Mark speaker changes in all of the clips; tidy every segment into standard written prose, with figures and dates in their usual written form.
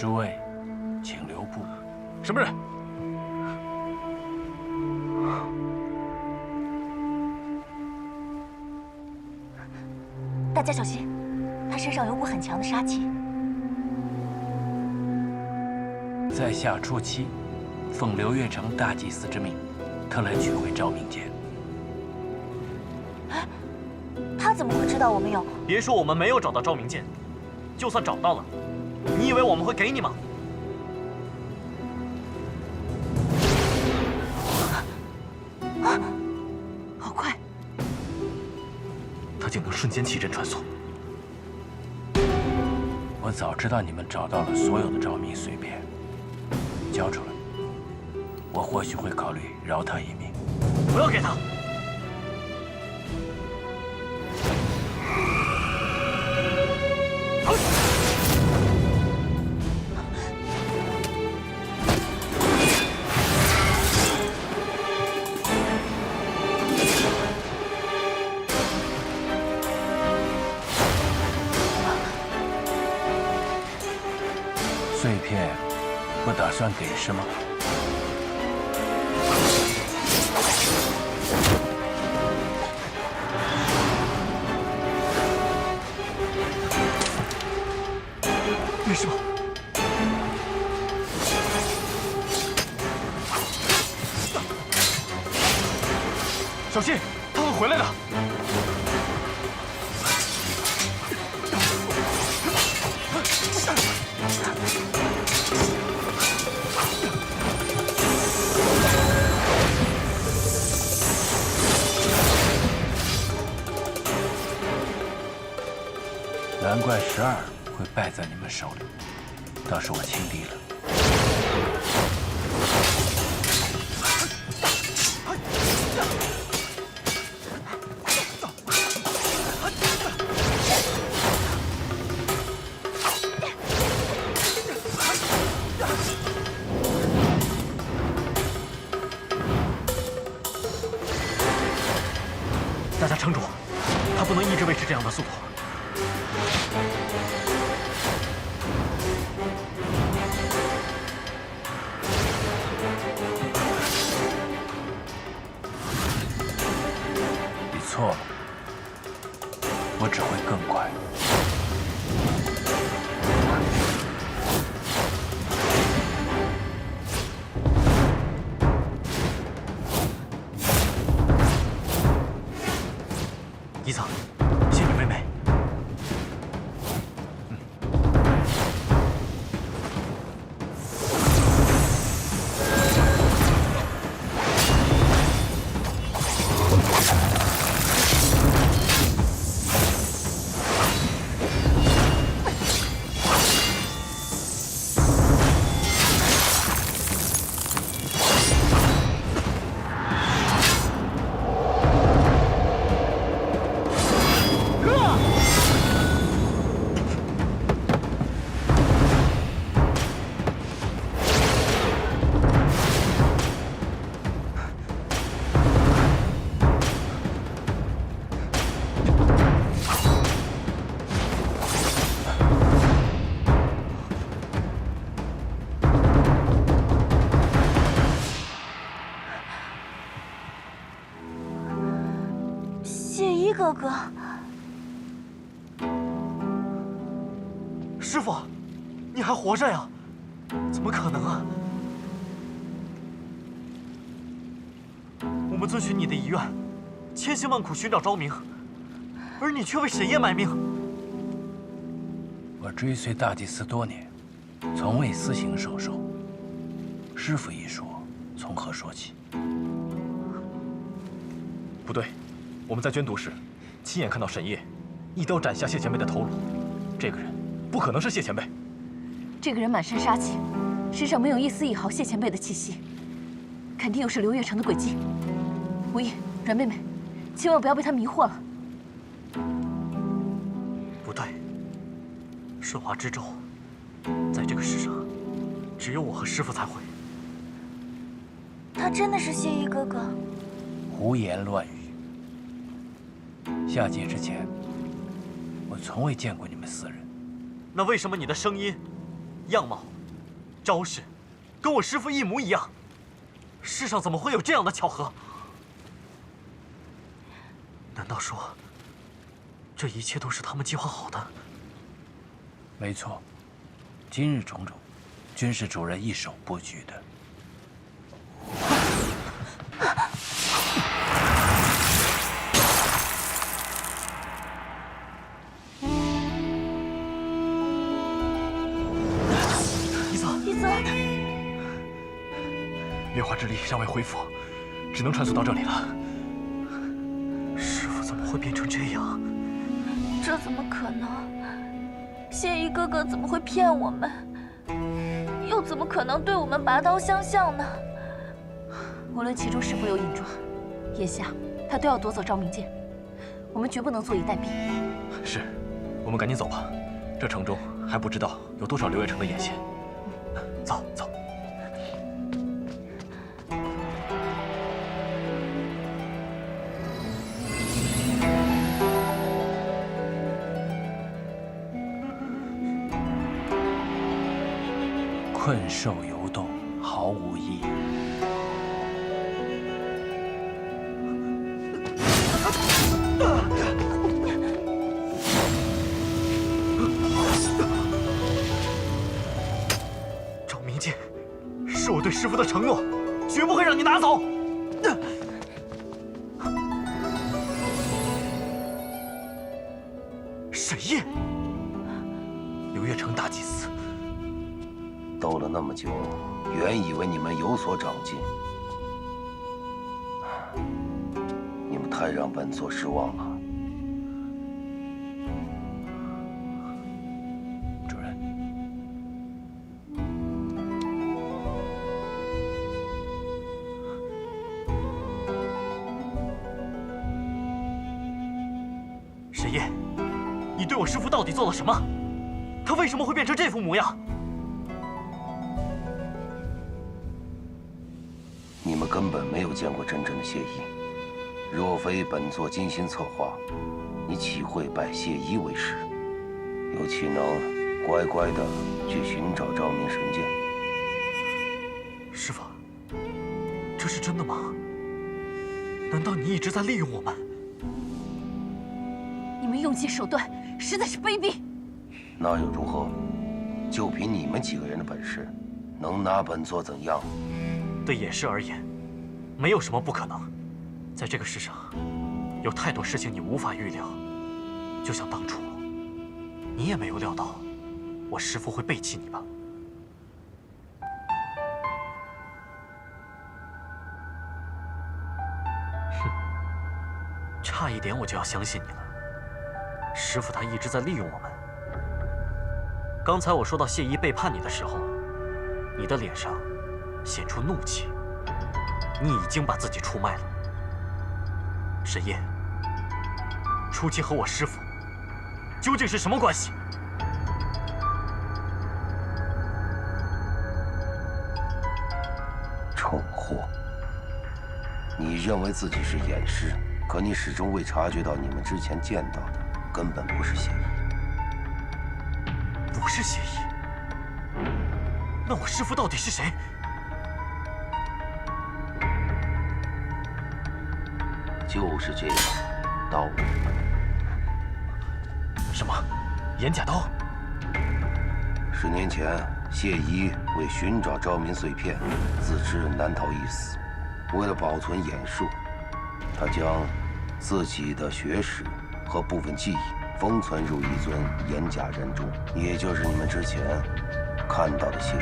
Speaker 1: 诸位，请留步。
Speaker 2: 什么人？
Speaker 3: 大家小心，他身上有股很强的杀气。
Speaker 1: 在下初期，奉刘月成大祭司之命，特来取回昭明剑。
Speaker 3: 他怎么会知道我们有？
Speaker 2: 别说我们没有找到昭明剑，就算找到了，你以为我们会给你吗？
Speaker 3: 好快！
Speaker 2: 他竟能瞬间奇阵穿梭。
Speaker 1: 我早知道你们找到了所有的昭明碎片，交出来，我或许会考虑饶他一命。
Speaker 2: 不要给他！
Speaker 1: 碎片不打算给是吗？
Speaker 2: 没事吧？小心，他会回来的。
Speaker 1: 难怪12会败在你们手里，倒是我轻敌了。
Speaker 2: 大家撑住，他不能一直维持这样的速度。
Speaker 1: 你错了，我只会更快。
Speaker 2: 伊桑，谢你妹妹。
Speaker 3: 谢一哥哥，
Speaker 2: 师傅，你还活着呀？怎么可能啊？我们遵循你的遗愿，千辛万苦寻找昭明，而你却为沈烨卖命。
Speaker 1: 我追随大祭司多年，从未私行授受。师傅一说，从何说起？
Speaker 2: 不对，我们在捐毒时，亲眼看到沈烨一刀斩下谢前辈的头颅。这个人不可能是谢前辈。
Speaker 3: 这个人满身杀气，身上没有一丝一毫谢前辈的气息，肯定又是刘月成的诡计。无意，阮妹妹，千万不要被他迷惑了。
Speaker 2: 不对，顺华之咒，在这个世上，只有我和师傅才会。
Speaker 3: 他真的是谢一哥哥？
Speaker 1: 胡言乱语。下界之前，我从未见过你们4人。
Speaker 2: 那为什么你的声音样貌、招式，跟我师父一模一样。世上怎么会有这样的巧合？难道说，这一切都是他们计划好的？
Speaker 1: 没错，今日种种，均是主人一手布局的。
Speaker 3: 一泽，
Speaker 2: 月华之力尚未恢复，只能传送到这里了。师父怎么会变成这样？
Speaker 3: 这怎么可能？谢姨哥哥怎么会骗我们？又怎么可能对我们拔刀相向呢？无论其中是否有隐衷，眼下他都要夺走昭明剑，我们绝不能坐以待毙。
Speaker 2: 是，我们赶紧走吧。这城中还不知道有多少刘月成的眼线。走走。
Speaker 1: 困兽犹斗，毫无意义。
Speaker 2: 昭明剑是我对师父的承诺，绝不会让你拿走。沈烨，刘月成大祭司。
Speaker 4: 斗了那么久，原以为你们有所长进，你们太让本座失望了。
Speaker 1: 主人，
Speaker 2: 沈烨，你对我师父到底做了什么？他为什么会变成这副模样？
Speaker 4: 你们根本没有见过真正的谢意，若非本座精心策划，你岂会拜谢意为师？又岂能乖乖的去寻找昭明神剑？
Speaker 2: 师父，这是真的吗？难道你一直在利用我们？
Speaker 3: 你们用计手段实在是卑鄙。
Speaker 4: 那又如何？就凭你们几个人的本事，能拿本座怎样？
Speaker 2: 对野师而言，没有什么不可能。在这个世上，有太多事情你无法预料。就像当初，你也没有料到，我师父会背弃你吧？哼，差一点我就要相信你了。师父他一直在利用我们。刚才我说到谢依背叛你的时候，你的脸上显出怒气，你已经把自己出卖了。沈烨，初期和我师父究竟是什么关系？
Speaker 4: 蠢货！你认为自己是掩师，可你始终未察觉到你们之前见到的根本不是谢意。
Speaker 2: 不是谢意？那我师父到底是谁？
Speaker 4: 就是这样，刀。
Speaker 2: 什么？眼甲刀
Speaker 4: 10年前，谢依为寻找昭明碎片，自知难逃一死。为了保存眼术，他将自己的学识和部分记忆封存入一尊眼甲人中，也就是你们之前看到的谢依。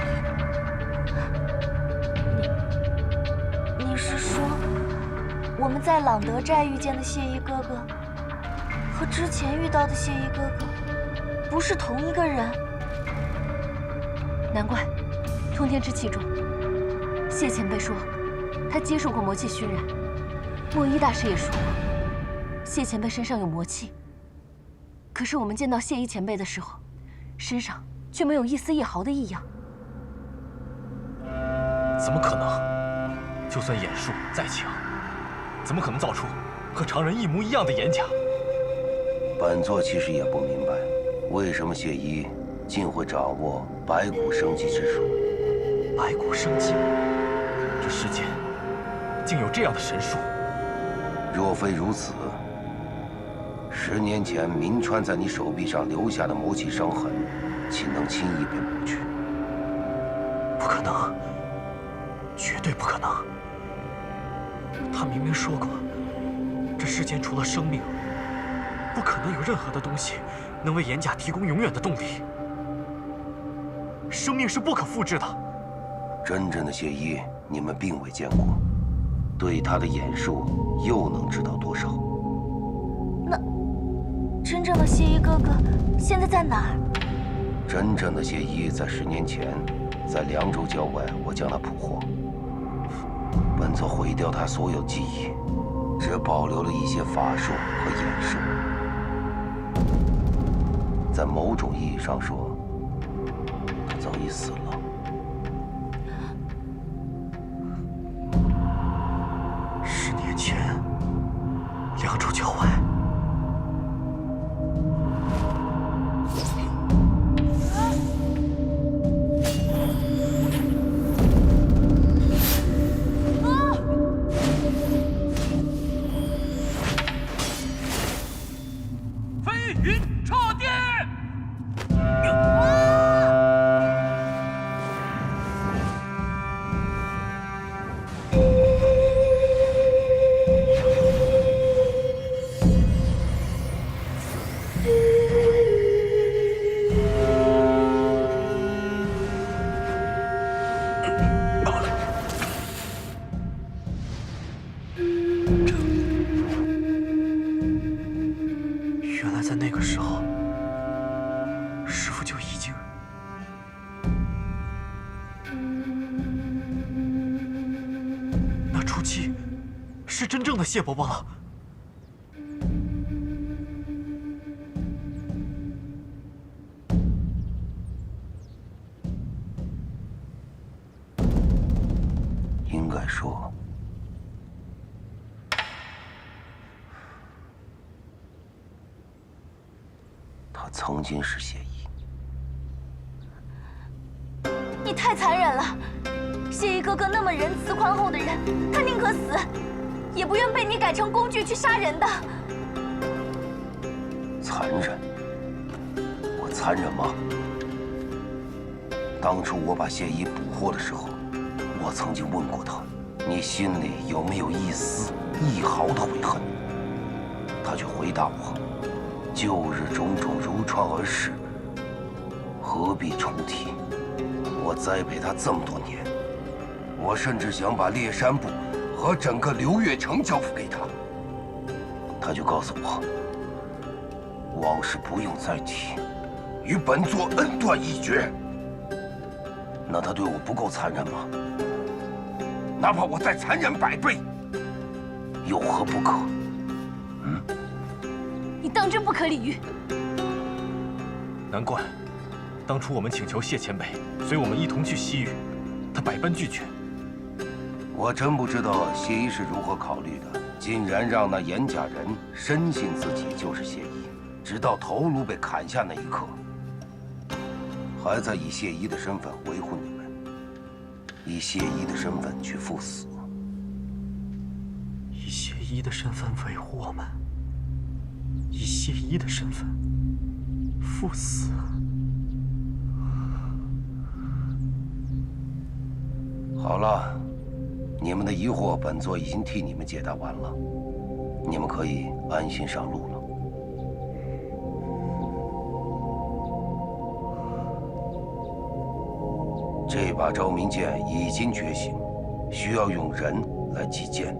Speaker 3: 你是说，我们在朗德寨遇见的谢依哥哥，和之前遇到的谢依哥哥，不是同一个人？难怪，通天之气中，谢前辈说，他接受过魔气熏染。莫一大师也说过，谢前辈身上有魔气。可是我们见到谢依前辈的时候，身上却没有一丝一毫的异样。
Speaker 2: 怎么可能？就算眼术再强，怎么可能造出和常人一模一样的眼甲？
Speaker 4: 本座其实也不明白，为什么谢依竟会掌握白骨生机之术。
Speaker 2: 白骨生机，这世间竟有这样的神术！
Speaker 4: 若非如此，10年前明川在你手臂上留下的魔气伤痕，岂能轻易便补去？
Speaker 2: 不可能，绝对不可能！他明明说过，这世间除了生命，不可能有任何的东西能为岩甲提供永远的动力。生命是不可复制的。
Speaker 4: 真正的谢依，你们并未见过，对他的眼术又能知道多少？
Speaker 3: 那真正的谢依哥哥现在在哪儿？
Speaker 4: 真正的谢依在10年前，在凉州郊外，我将他捕获。本座毁掉他所有记忆，只保留了一些法术和眼术。在某种意义上说，他早已死了。
Speaker 2: 10年前，凉州郊外。原来在那个时候，师父就已经……那初期是真正的谢伯伯了。
Speaker 4: 应该说，他曾经是谢依。
Speaker 3: 你太残忍了！谢依哥哥那么仁慈宽厚的人，他宁可死，也不愿被你改成工具去杀人的。
Speaker 4: 残忍？我残忍吗？当初我把谢依捕获的时候，我曾经问过他，你心里有没有一丝一毫的悔恨？他却回答我，旧日种种如船而逝，何必重提？我栽培他这么多年，我甚至想把猎山部和整个流月城交付给他，他就告诉我，往事不用再提，与本座恩断义绝。那他对我不够残忍吗？哪怕我再残忍100倍，有何不可？
Speaker 3: 你当真不可理喻？
Speaker 2: 难怪，当初我们请求谢前辈随我们一同去西域，他百般拒绝。
Speaker 4: 我真不知道谢依是如何考虑的，竟然让那岩甲人深信自己就是谢依，直到头颅被砍下那一刻，还在以谢依的身份维护你们，以谢依的身份去赴死。
Speaker 2: 以谢依的身份维护我们，以谢依的身份赴死。
Speaker 4: 好了，你们的疑惑本座已经替你们解答完了，你们可以安心上路了。这把昭明剑已经觉醒，需要用人来击剑。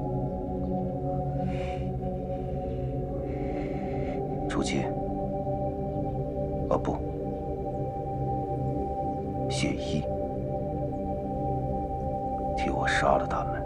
Speaker 4: 初期，不，谢依，替我杀了他们。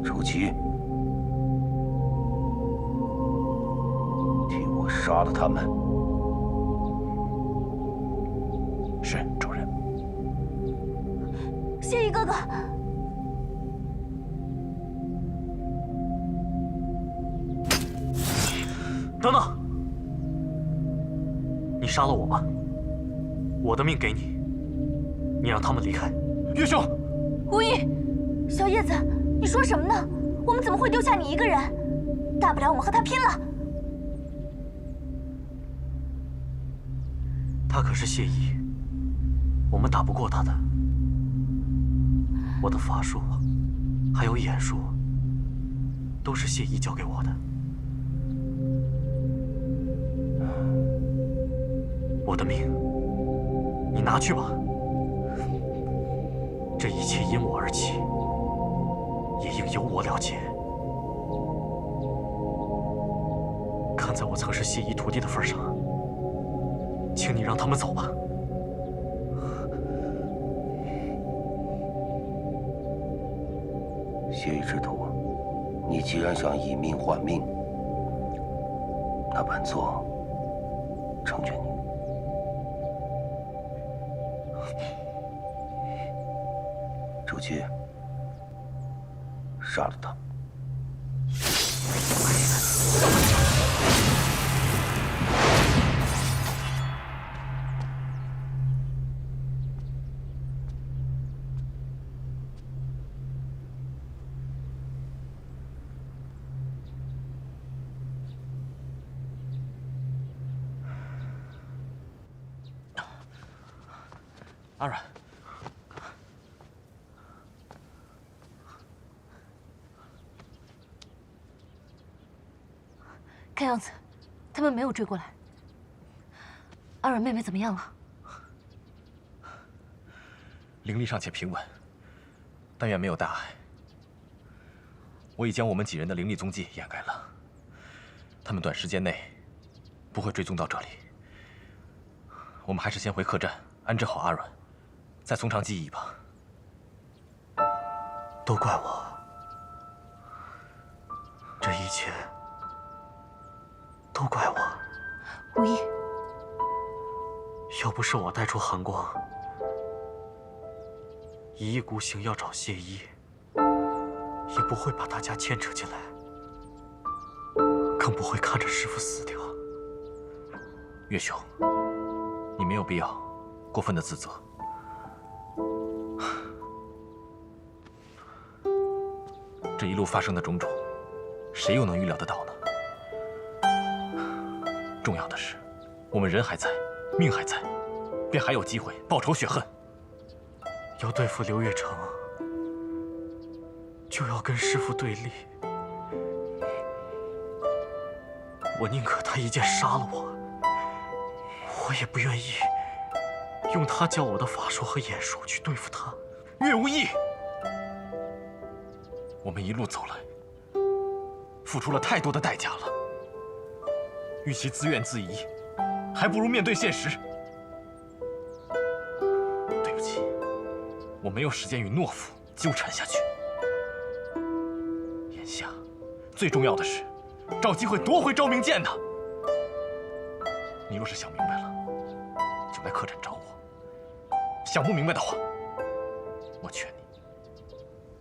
Speaker 4: 初期，杀了他们。
Speaker 1: 是，主人。
Speaker 3: 谢意哥哥，
Speaker 2: 等等！你杀了我吧，我的命给你，你让他们离开。
Speaker 1: 岳兄，
Speaker 3: 无意，小叶子，你说什么呢？我们怎么会丢下你一个人？大不了我们和他拼了。
Speaker 2: 他可是谢意，我们打不过他的。我的法术，还有眼术，都是谢意教给我的。我的命，你拿去吧。这一切因我而起，也应由我了结。看在我曾是谢意徒弟的份上，请你让他们走吧。
Speaker 4: 谢意之徒，你既然想以命换命，那本座成全你。主姬，杀了他。
Speaker 1: 阿软，
Speaker 3: 看样子，他们没有追过来。阿软妹妹怎么样了？
Speaker 5: 灵力尚且平稳，但愿没有大碍。我已将我们几人的灵力踪迹掩盖了，他们短时间内不会追踪到这里。我们还是先回客栈安置好阿软，再从长计议吧。
Speaker 2: 都怪我，这一切都怪我。
Speaker 3: 无意，
Speaker 2: 要不是我带出寒光，一意孤行要找谢意，也不会把大家牵扯进来，更不会看着师父死掉。
Speaker 5: 岳兄，你没有必要过分的自责。这一路发生的种种，谁又能预料得到呢？重要的是，我们人还在，命还在，便还有机会报仇雪恨。
Speaker 2: 要对付刘月成，就要跟师父对立。我宁可他一剑杀了我，我也不愿意用他教我的法术和眼术去对付他。
Speaker 5: 岳无义，我们一路走来，付出了太多的代价了。与其自怨自艾，还不如面对现实。对不起，我没有时间与懦夫纠缠下去。眼下，最重要的是找机会夺回昭明剑呢。你若是想明白了，就来客栈找我；想不明白的话，我劝你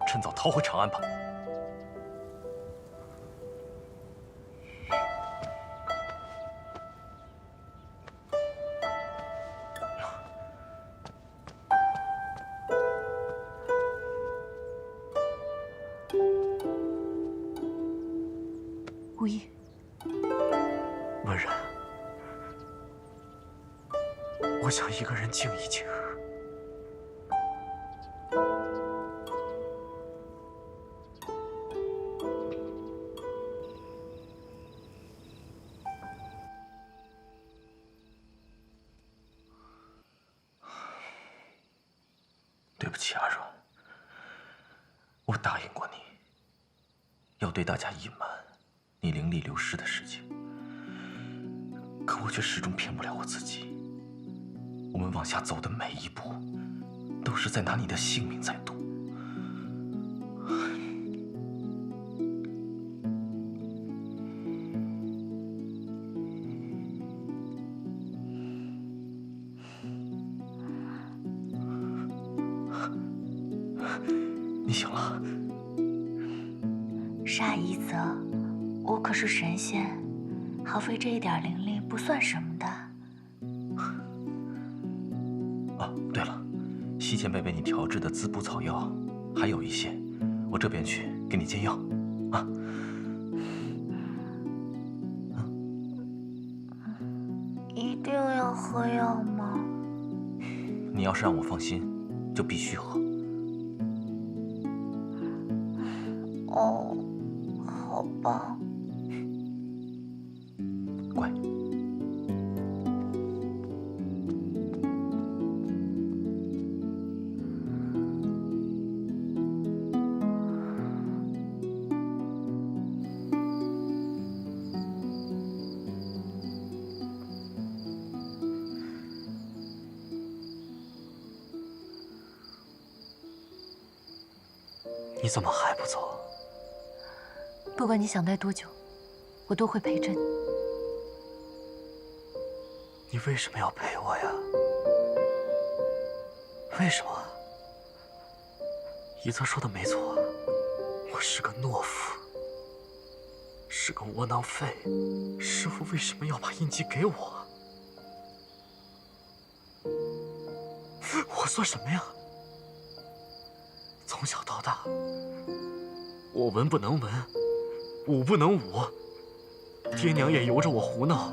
Speaker 5: 趁早逃回长安吧。
Speaker 3: 无意，
Speaker 2: 温然，我想一个人静一静。
Speaker 5: 对不起，阿软，我答应过你，要对大家隐瞒你灵力流失的事情，可我却始终骗不了我自己。我们往下走的每一步，都是在拿你的性命在赌。醒了。
Speaker 3: 沙一泽，我可是神仙，耗费这一点灵力不算什么的。
Speaker 5: 哦，对了，西前辈为你调制的滋补草药还有一些，我这边去给你煎药。啊。
Speaker 3: 一定要喝药吗？
Speaker 5: 你要是让我放心，就必须喝。
Speaker 3: 哦，好吧。
Speaker 5: 乖。
Speaker 2: 你怎么还不走？
Speaker 3: 不管你想待多久，我都会陪着你。
Speaker 2: 你为什么要陪我呀？为什么？一泽说的没错，我是个懦夫，是个窝囊废。师父为什么要把印记给我？我算什么呀？从小到大，我文不能文，武不能武，爹娘也由着我胡闹。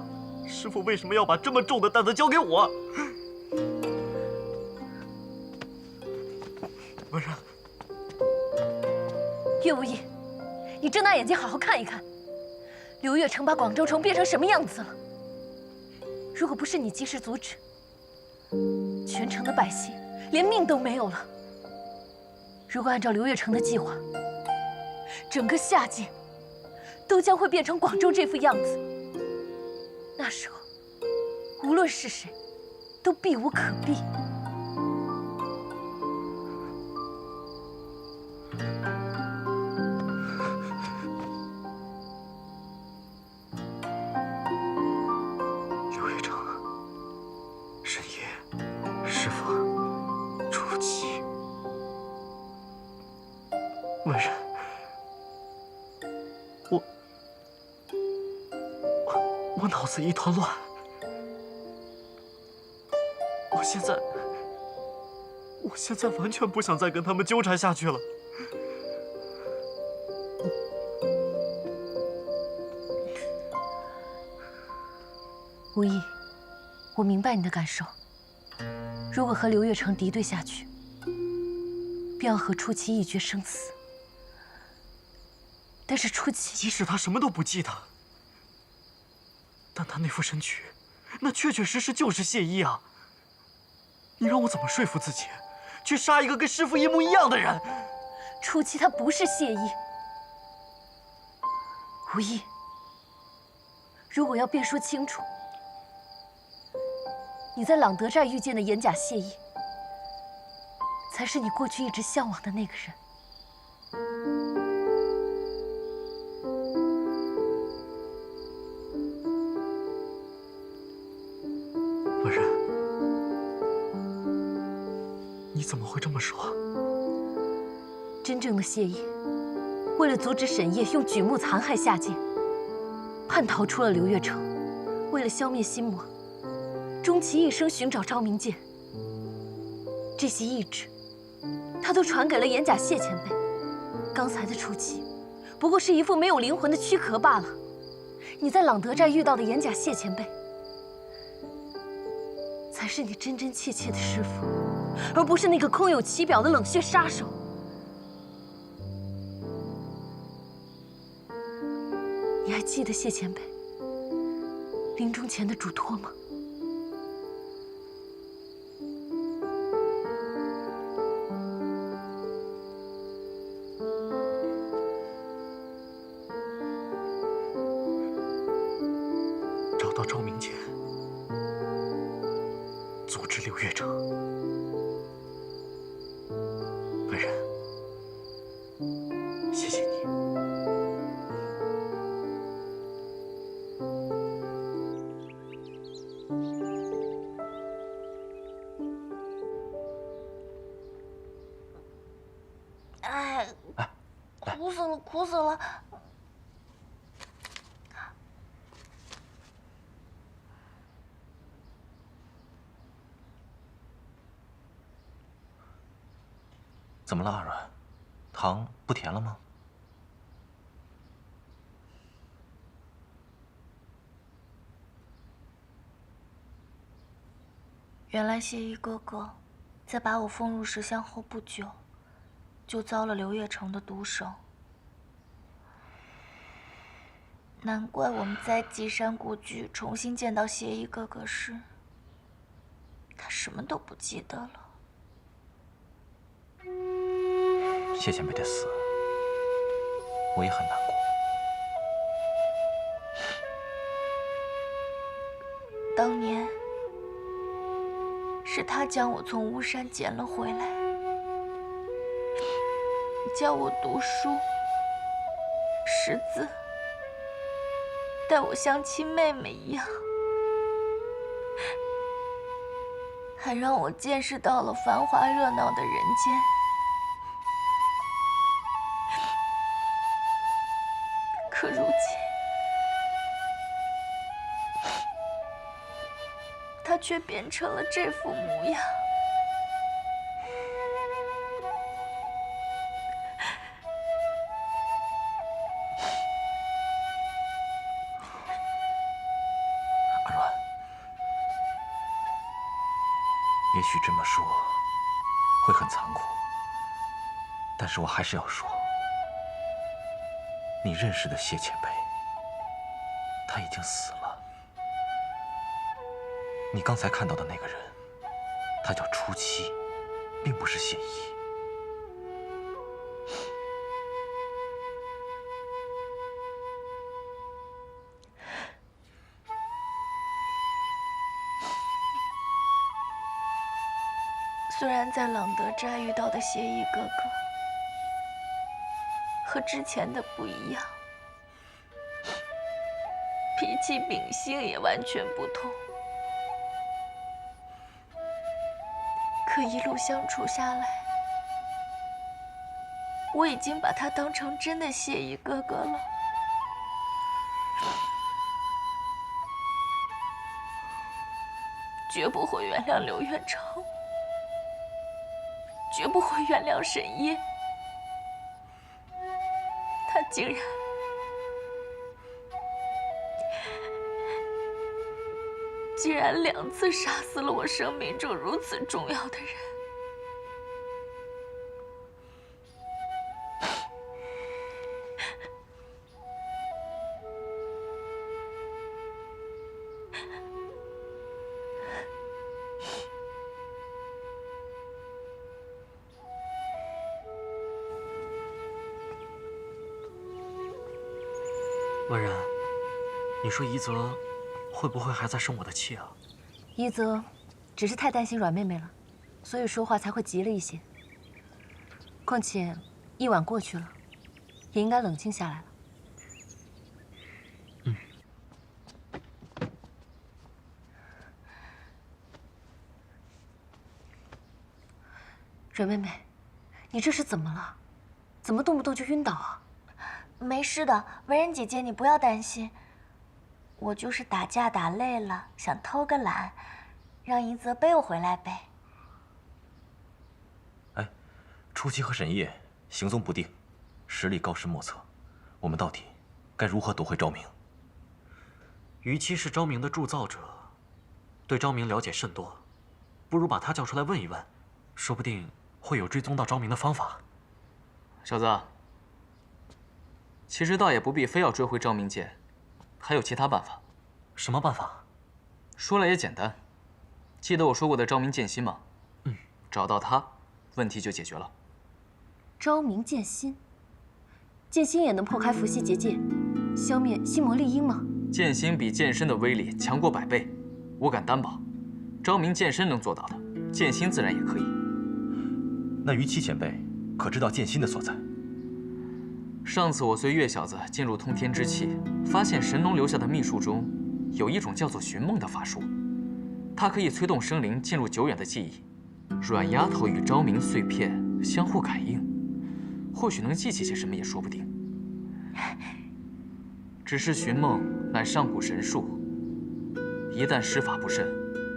Speaker 2: 师父为什么要把这么重的担子交给我？文然，
Speaker 3: 岳无义，你睁大眼睛好好看一看，刘月成把广州城变成什么样子了？如果不是你及时阻止，全城的百姓连命都没有了。如果按照刘月成的计划，整个下界都将会变成广州这副样子。那时候，无论是谁，都避无可避。
Speaker 2: 刘月成，神爷，师父，朱祁，文然，我脑子一团乱。我现在完全不想再跟他们纠缠下去了。
Speaker 3: 无意，我明白你的感受。如果和刘月成敌对下去，便要和初期一决生死。但是初期，
Speaker 2: 即使他什么都不记得，但他那副身躯，那确确实实就是谢依啊！你让我怎么说服自己，去杀一个跟师父一模一样的人？
Speaker 3: 初期他不是谢依。无意，如果要辩说清楚，你在朗德寨遇见的眼甲谢依，才是你过去一直向往的那个人。
Speaker 2: 文然，你怎么会这么说？
Speaker 3: 真正的谢依，为了阻止沈夜用举目残害下界，叛逃出了刘月城。为了消灭心魔，终其一生寻找昭明剑。这些意志，他都传给了眼甲谢前辈。刚才的初期，不过是一副没有灵魂的躯壳罢了。你在朗德寨遇到的眼甲谢前辈，才是你真真切切的师父，而不是那个空有其表的冷血杀手。你还记得谢前辈临终前的嘱托吗？
Speaker 2: 找到昭明剑，阻止刘月成。文然，谢谢你。
Speaker 3: 哎，了，苦死了！
Speaker 5: 怎么了，阿软？糖不甜了吗？
Speaker 3: 原来谢一哥哥，在把我封入石箱后不久，就遭了刘月成的毒手。难怪我们在极山故居重新见到谢一哥哥时，他什么都不记得了。
Speaker 5: 谢前辈的死，我也很难过。
Speaker 3: 当年是他将我从巫山捡了回来，教我读书、识字，待我像亲妹妹一样，还让我见识到了繁华热闹的人间。可如今，他却变成了这副模样。
Speaker 5: 阿软，也许这么说会很残酷，但是我还是要说。你认识的谢前辈，他已经死了。你刚才看到的那个人，他叫初七，并不是谢一。
Speaker 3: 虽然在朗德斋遇到的谢一哥哥和之前的不一样，脾气秉性也完全不同，可一路相处下来，我已经把他当成真的谢一哥哥了。绝不会原谅刘元成，绝不会原谅沈烨。他竟然2次杀死了我生命中如此重要的人。
Speaker 2: 温然，你说宜泽会不会还在生我的气啊？
Speaker 6: 一泽只是太担心阮妹妹了，所以说话才会急了一些。况且一晚过去了，也应该冷静下来了。
Speaker 2: 嗯。
Speaker 6: 阮妹妹，你这是怎么了？怎么动不动就晕倒啊？
Speaker 3: 没事的，文人姐姐，你不要担心。我就是打架打累了，想偷个懒，让宜泽背我回来呗。
Speaker 5: 哎，初七和沈烨行踪不定，实力高深莫测，我们到底该如何夺回昭明？
Speaker 2: 于七是昭明的铸造者，对昭明了解甚多，不如把他叫出来问一问，说不定会有追踪到昭明的方法。
Speaker 7: 小子，其实倒也不必非要追回昭明剑，还有其他办法。
Speaker 2: 什么办法？
Speaker 7: 说来也简单，记得我说过的昭明剑心吗？找到他，问题就解决了。
Speaker 6: 昭明剑心，剑心也能破开伏羲结界，消灭心魔丽婴吗？
Speaker 7: 剑心比剑身的威力强过100倍，我敢担保，昭明剑身能做到的，剑心自然也可以。
Speaker 5: 那于七前辈可知道剑心的所在？
Speaker 7: 上次我随月小子进入通天之气，发现神农留下的秘术中有一种叫做寻梦的法术，它可以催动生灵进入久远的记忆，阮丫头与昭明碎片相互感应，或许能记起些什么也说不定。只是寻梦乃上古神术，一旦施法不慎，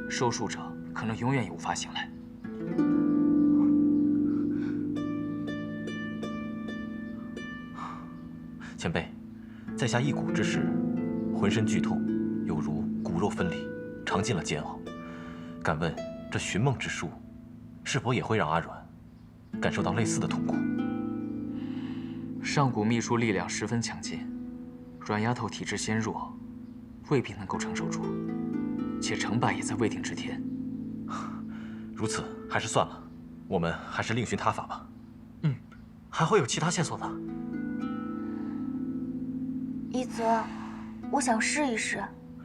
Speaker 7: 受术者可能永远也无法醒来。
Speaker 5: 前辈，在下一蛊之时，浑身剧痛，有如骨肉分离，尝尽了煎熬。敢问这寻梦之术，是否也会让阿软感受到类似的痛苦？
Speaker 7: 上古秘术力量十分强劲，阮丫头体质纤弱，未必能够承受住，且成败也在未定之天。
Speaker 5: 如此，还是算了，我们还是另寻他法吧。
Speaker 2: 还会有其他线索的。
Speaker 3: 一泽，我想试一试。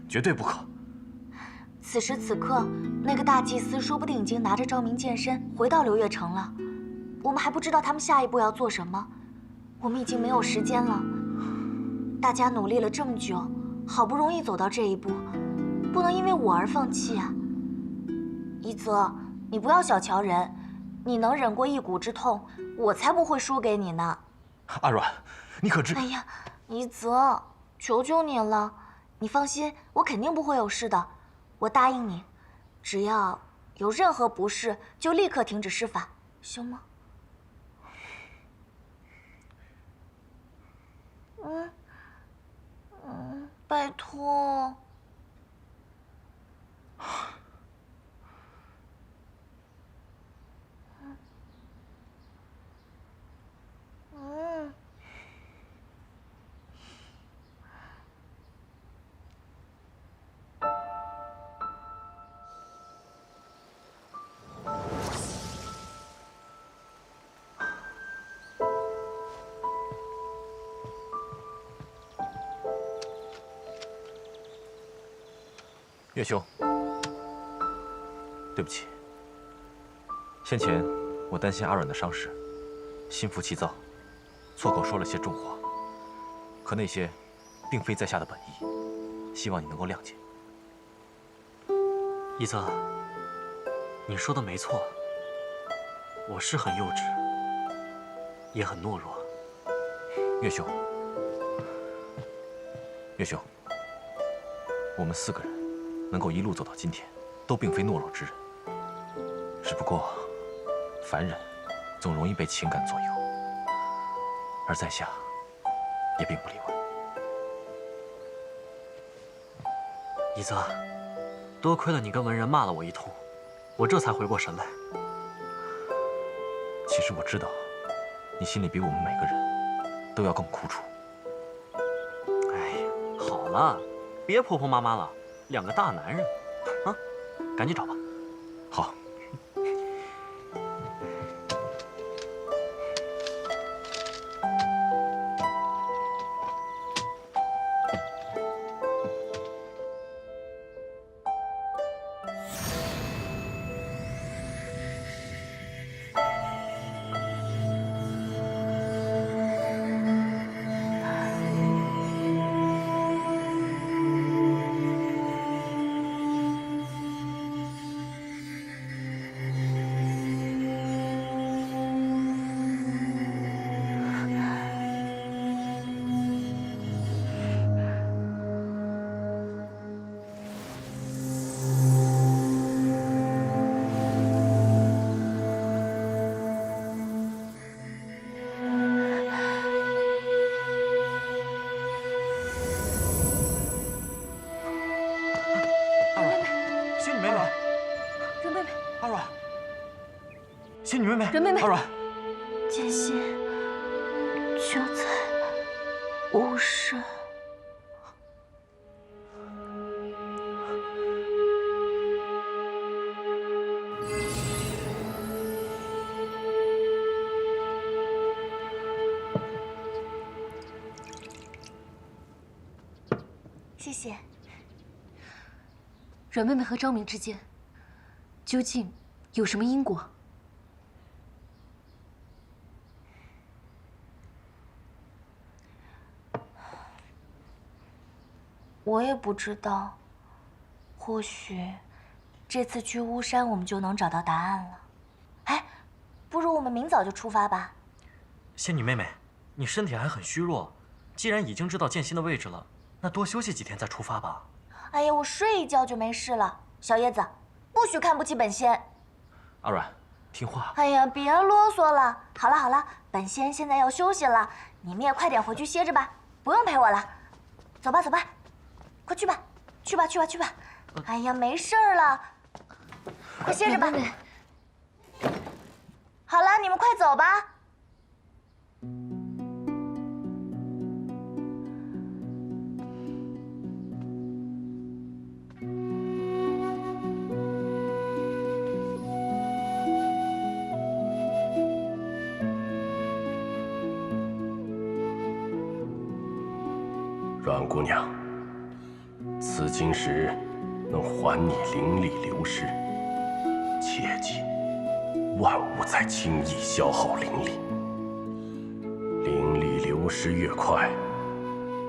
Speaker 5: 绝对不可。
Speaker 3: 此时此刻，那个大祭司说不定已经拿着昭明剑身回到流月城了。我们还不知道他们下一步要做什么，我们已经没有时间了。大家努力了这么久，好不容易走到这一步，不能因为我而放弃啊！一泽，你不要小瞧人，你能忍过一蛊之痛，我才不会输给你呢。
Speaker 5: 阿软，你可知？
Speaker 3: 哎呀，一泽，求求你了，你放心，我肯定不会有事的。我答应你，只要有任何不适，就立刻停止施法，行吗？拜托。
Speaker 5: 岳兄，对不起，先前我担心阿软的伤势，心浮气躁，错口说了些重话，可那些并非在下的本意，希望你能够谅解。
Speaker 2: 一泽，你说的没错，我是很幼稚，也很懦弱。
Speaker 5: 岳兄，岳兄，我们4个人能够一路走到今天，都并非懦弱之人，只不过凡人总容易被情感左右，而在下也并不例外。
Speaker 2: 一泽，多亏了你跟文人骂了我一通，我这才回过神来。
Speaker 5: 其实我知道，你心里比我们每个人都要更苦楚。
Speaker 2: 哎呀，好了，别婆婆妈妈了，2个大男人，啊，赶紧找吧。
Speaker 5: 好。
Speaker 2: 仙女妹妹，
Speaker 6: 人妹妹，
Speaker 2: 阿软，
Speaker 3: 剑心就在无声。谢谢。
Speaker 6: 阮妹妹和昭明之间究竟有什么因果？
Speaker 3: 我也不知道，或许这次去巫山，我们就能找到答案了。哎，不如我们明早就出发吧。
Speaker 2: 仙女妹妹，你身体还很虚弱，既然已经知道剑心的位置了，那多休息几天再出发吧。
Speaker 3: 哎呀，我睡一觉就没事了。小叶子，不许看不起本仙。
Speaker 5: 阿软，听话。
Speaker 3: 哎呀，别啰嗦了。好了好了，本仙现在要休息了，你们也快点回去歇着吧，不用陪我了。走吧走吧，快去吧，去吧去吧去吧。哎呀，没事儿了，快歇着吧。好了，你们快走吧。
Speaker 4: 阮姑娘，此金石能还你灵力流失，切记，万勿再轻易消耗灵力。灵力流失越快，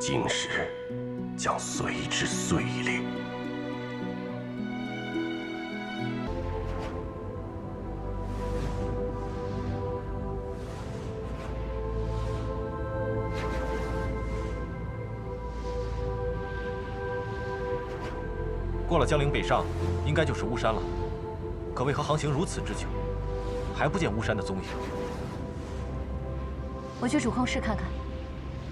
Speaker 4: 金石将随之碎裂。
Speaker 5: 过了江陵北上，应该就是巫山了。可为何航行如此之久，还不见巫山的踪影？
Speaker 6: 我去主控室看看，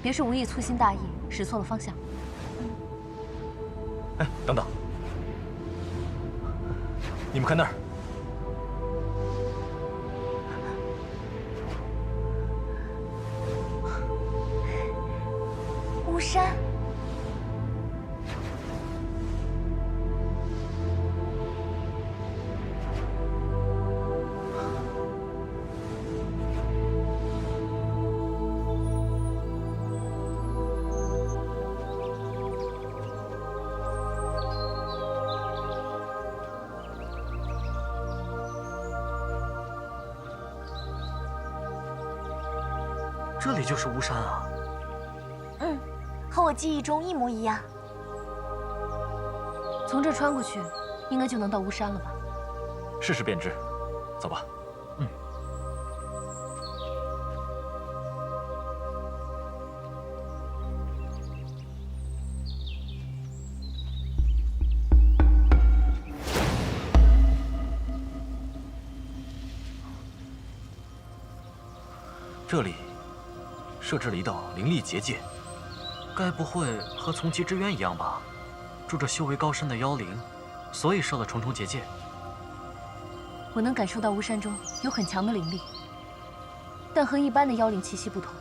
Speaker 6: 别是无意粗心大意，使错了方向。
Speaker 5: 哎，等等，你们看那儿。
Speaker 3: 巫山。
Speaker 2: 这里就是巫山啊！
Speaker 3: 嗯，和我记忆中一模一样。
Speaker 6: 从这穿过去，应该就能到巫山了吧？
Speaker 5: 试试便知。走吧。
Speaker 2: 嗯。
Speaker 5: 这里设置了一道灵力结界，
Speaker 2: 该不会和从极之渊一样吧？住着修为高深的妖灵，所以设了重重结界。
Speaker 6: 我能感受到巫山中有很强的灵力，但和一般的妖灵气息不同，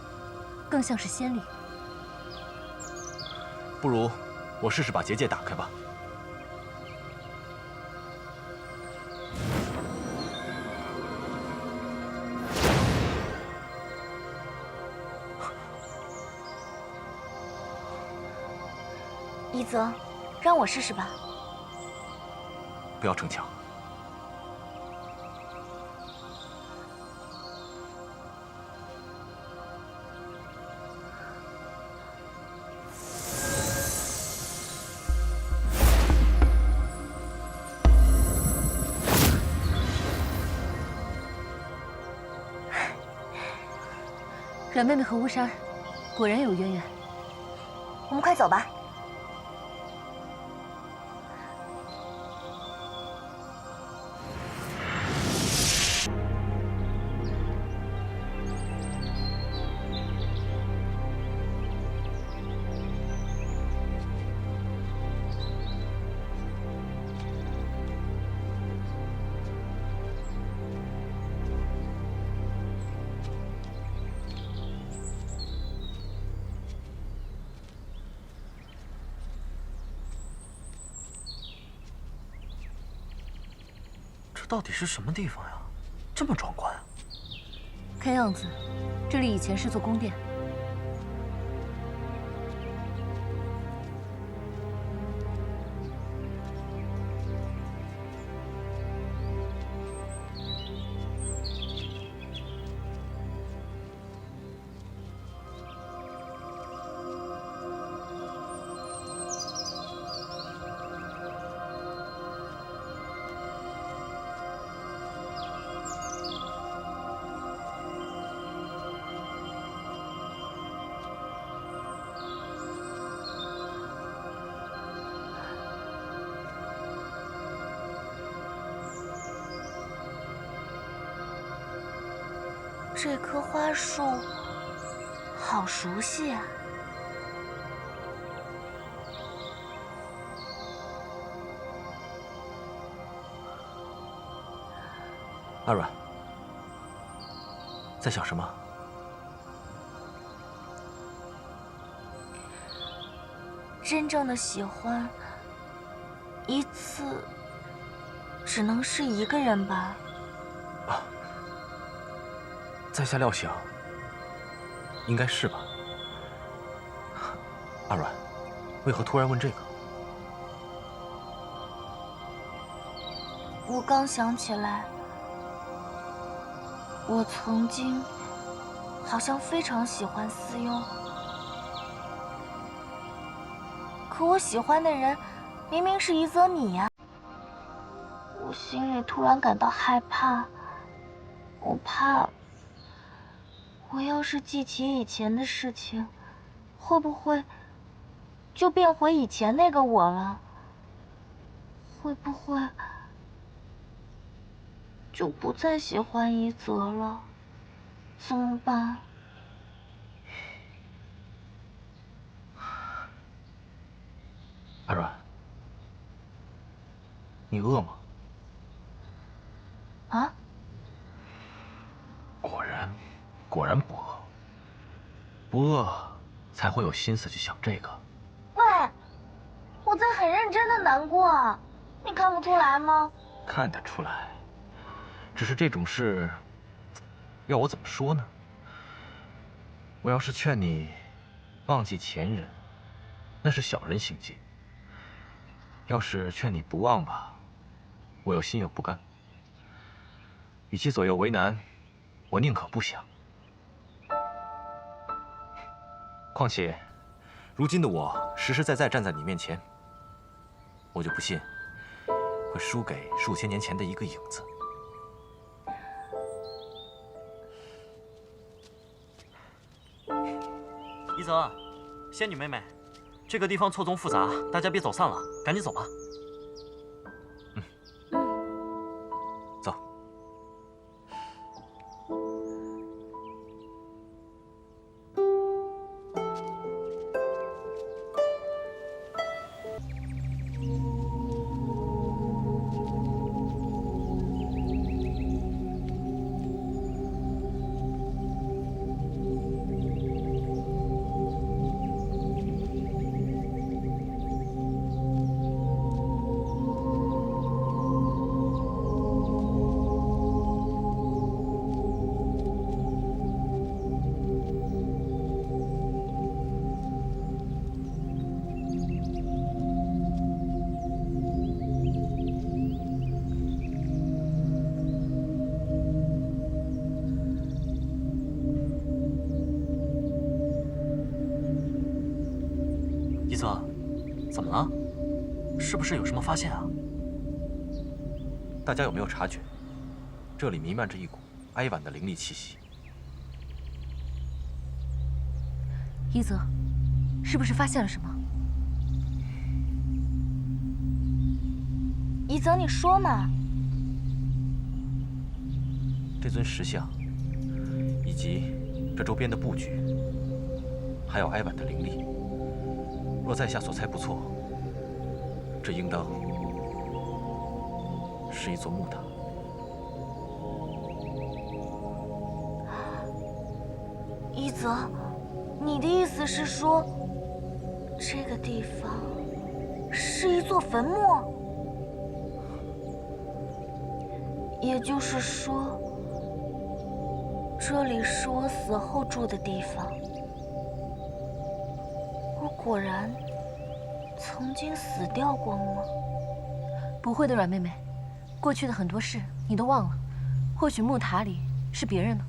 Speaker 6: 更像是仙力。
Speaker 5: 不如我试试把结界打开吧。
Speaker 3: 一泽，让我试试吧。
Speaker 5: 不要逞强。
Speaker 6: 阮妹妹和巫山果然有渊源。
Speaker 3: 我们快走吧。
Speaker 2: 到底是什么地方呀？这么壮观啊！
Speaker 6: 看样子，这里以前是座宫殿。
Speaker 3: 这棵花树好熟悉啊！
Speaker 5: 阿软，在想什么？
Speaker 3: 真正的喜欢，一次只能是一个人吧？
Speaker 5: 啊，在下料想，应该是吧。阿软，为何突然问这个？
Speaker 3: 我刚想起来，我曾经好像非常喜欢思优。可我喜欢的人明明是一泽你呀！我心里突然感到害怕，我怕，我要是记起以前的事情，会不会就变回以前那个我了？会不会就不再喜欢一泽了？怎么办？
Speaker 5: 阿软，你饿吗？
Speaker 3: 啊？
Speaker 5: 果然不饿。不饿才会有心思去想这个。
Speaker 3: 喂，我在很认真的难过，你看不出来吗？
Speaker 5: 看得出来，只是这种事，要我怎么说呢？我要是劝你忘记前人，那是小人行径；要是劝你不忘吧，我又心有不甘。与其左右为难，我宁可不想。况且，如今的我实实在在站在你面前，我就不信会输给数千年前的一个影子。
Speaker 2: 一泽，仙女妹妹，这个地方错综复杂，大家别走散了，赶紧走吧。
Speaker 5: 走。
Speaker 2: 一泽，怎么了？是不是有什么发现啊？
Speaker 5: 大家有没有察觉，这里弥漫着一股哀婉的灵力气息？
Speaker 6: 一泽，是不是发现了什么？
Speaker 3: 一泽，你说嘛？
Speaker 5: 这尊石像，以及这周边的布局，还有哀婉的灵力，若在下所猜不错，这应当是一座木塔。
Speaker 3: 一泽，你的意思是说，这个地方是一座坟墓？也就是说，这里是我死后住的地方。我果然曾经死掉过吗？
Speaker 6: 不会的，软妹妹，过去的很多事你都忘了，或许木塔里是别人呢。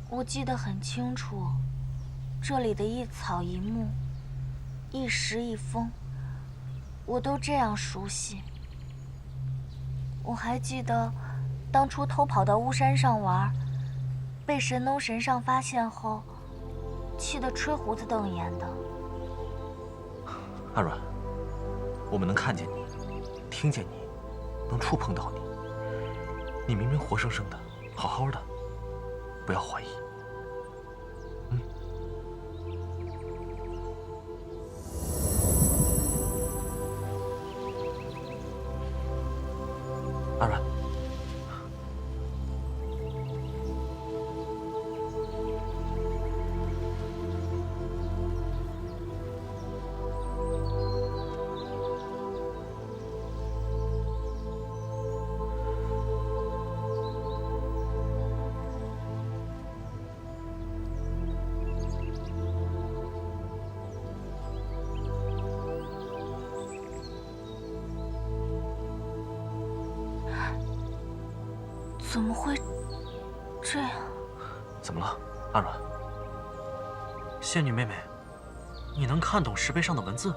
Speaker 3: 我记得很清楚，这里的一草一木，一石一峰，我都这样熟悉。我还记得，当初偷跑到巫山上玩，被神农神上发现后，气得吹胡子瞪眼的。
Speaker 5: 阿软，我们能看见你，听见你，能触碰到你，你明明活生生的，好好的，不要怀疑。阿软，
Speaker 3: 怎么会这样？
Speaker 5: 怎么了，阿软？
Speaker 2: 仙女妹妹，你能看懂石碑上的文字？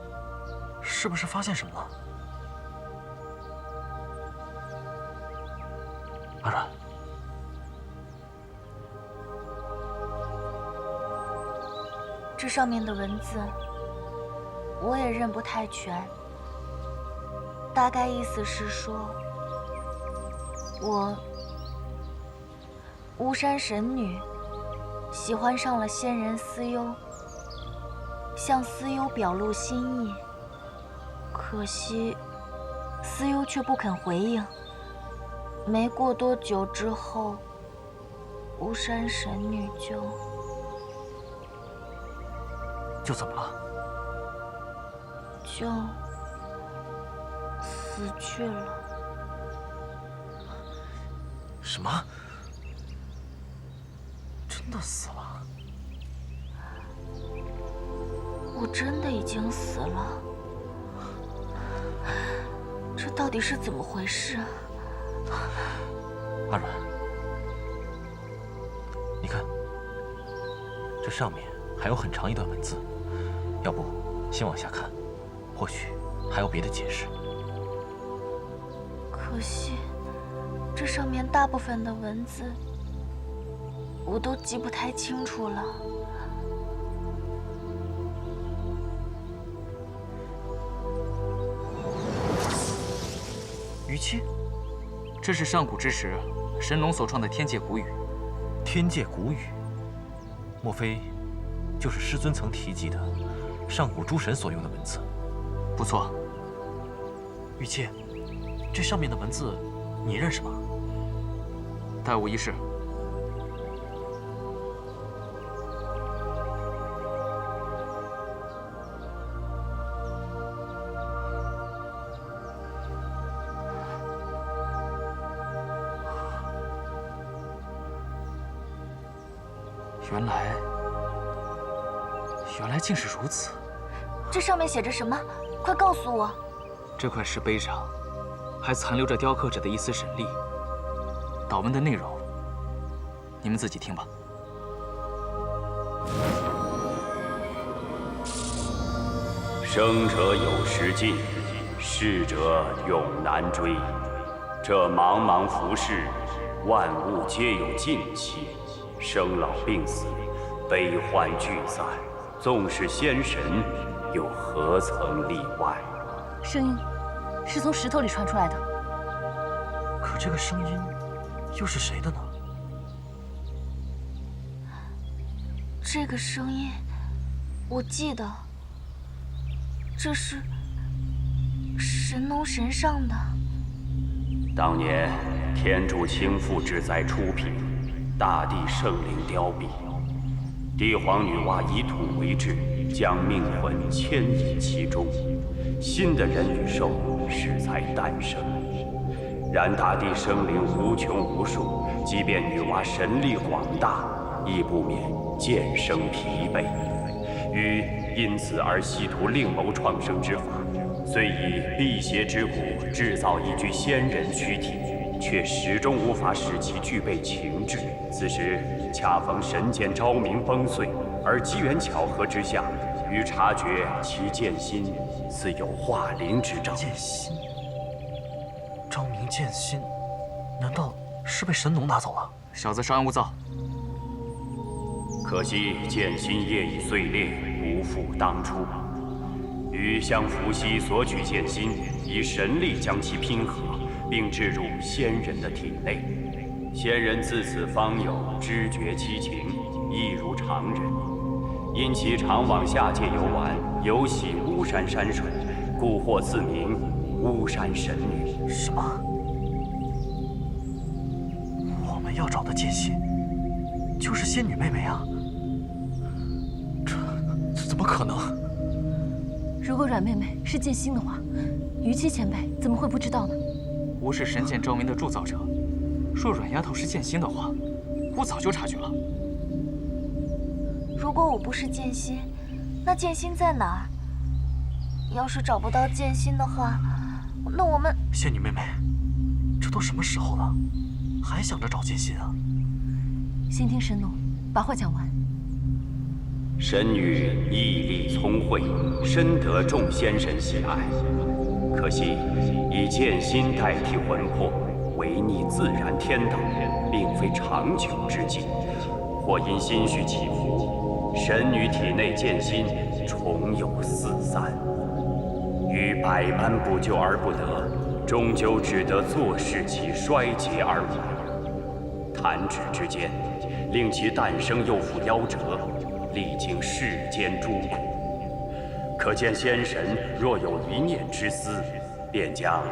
Speaker 2: 是不是发现什么了？
Speaker 5: 阿软，
Speaker 3: 这上面的文字我也认不太全，大概意思是说，我巫山神女喜欢上了仙人思幽，向思幽表露心意，可惜思幽却不肯回应。没过多久之后，巫山神女
Speaker 2: 就怎么了？
Speaker 3: 就死去了。
Speaker 2: 什么？真的死了？
Speaker 3: 我真的已经死了，这到底是怎么回事啊？
Speaker 5: 阿软，你看，这上面还有很长一段文字，要不先往下看，或许还有别的解释。
Speaker 3: 可惜，这上面大部分的文字我都记不太清楚了。
Speaker 2: 于七，
Speaker 7: 这是上古之时神农所创的天界古语。
Speaker 5: 天界古语，莫非就是师尊曾提及的上古诸神所用的文字？
Speaker 7: 不错。
Speaker 2: 于七，这上面的文字你认识吗？
Speaker 7: 待无一事。原来竟是如此。
Speaker 3: 这上面写着什么？快告诉我！
Speaker 7: 这块石碑上还残留着雕刻者的一丝神力。祷文的内容，你们自己听吧。
Speaker 8: 生者有时尽，逝者永难追。这茫茫浮世，万物皆有尽期，生老病死，悲欢聚散。纵是仙神，又何曾例外？
Speaker 6: 声音是从石头里传出来的。
Speaker 2: 可这个声音又是谁的呢？
Speaker 3: 这个声音，我记得，这是神农神上的。
Speaker 8: 当年天竺倾覆之灾初平，大地圣灵凋敝。帝皇女娲以土为质，将命魂牵引其中，新的人与兽适才诞生。然大地生灵无穷无数，即便女娲神力广大，亦不免渐生疲惫。禹因此而希图另谋创生之法，虽以辟邪之蛊制造一具仙人躯体，却始终无法使其具备情志。此时恰逢神剑昭明崩碎，而机缘巧合之下，禹察觉其剑心似有化灵之兆。
Speaker 2: 剑心，昭明剑心，难道是被神农拿走了？
Speaker 7: 小子稍安勿躁。
Speaker 8: 可惜剑心业已碎裂，不复当初。禹向伏羲索取剑心，以神力将其拼合，并置入仙人的体内。仙人自此方有知觉七情，亦如常人。因其常往下界游玩，游喜巫山山水，故获赐名巫山神女。
Speaker 2: 什么？我们要找的剑心，就是仙女妹妹啊！这怎么可能？
Speaker 6: 如果阮妹妹是剑心的话，于七前辈怎么会不知道呢？
Speaker 7: 吾是神剑昭明的铸造者，若阮丫头是剑心的话，吾早就察觉了。
Speaker 3: 如果我不是剑心，那剑心在哪儿？要是找不到剑心的话，那我们……
Speaker 2: 仙女妹妹，这都什么时候了，还想着找剑心啊？
Speaker 6: 先听神农把话讲完。
Speaker 8: 神女毅力聪慧，深得众仙神喜爱。可惜以剑心代替魂魄，违逆自然天道，并非长久之计。或因心绪起伏，神女体内剑心重有四散，于百般不救而不得，终究只得坐视其衰竭而亡。弹指之间，令其诞生又复夭折，历经世间诸苦。可见仙神若有一念之私，便将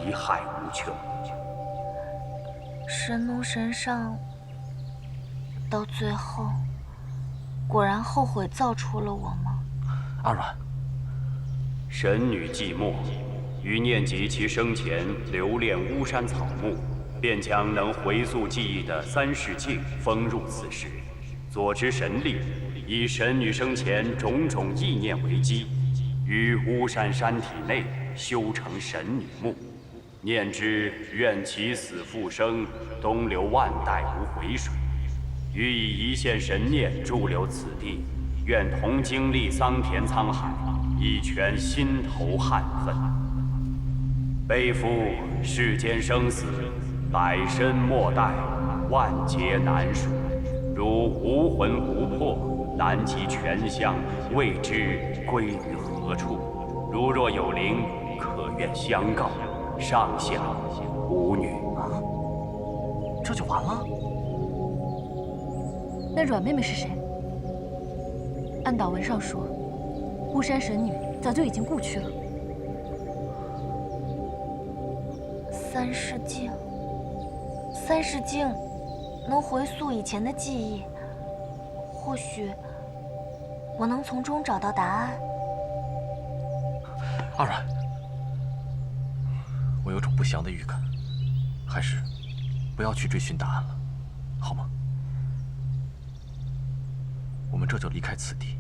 Speaker 8: 贻害无穷。
Speaker 3: 神农神上到最后，果然后悔造出了我吗？
Speaker 2: 阿阮，
Speaker 8: 神女寂寞，于念及其生前留恋巫山草木，便将能回溯记忆的三世镜封入此石，佐之神力，以神女生前种种意念为基，于巫山山体内修成神女墓。念之愿其死复生，东流万代无回水。予以一线神念驻留此地，愿同经历桑田沧海，以全心头憾恨。背负世间生死，百身莫待，万劫难数。如无魂无魄，难及全相，未知归于何处。如若有灵，可愿相告，上下无女。
Speaker 2: 这就完了？
Speaker 6: 那阮妹妹是谁？按祷文上说，巫山神女早就已经故去了。
Speaker 3: 三世镜，三世镜能回溯以前的记忆，或许我能从中找到答案。
Speaker 2: 阿阮，我有种不祥的预感，还是不要去追寻答案了，好吗？我们这就离开此地，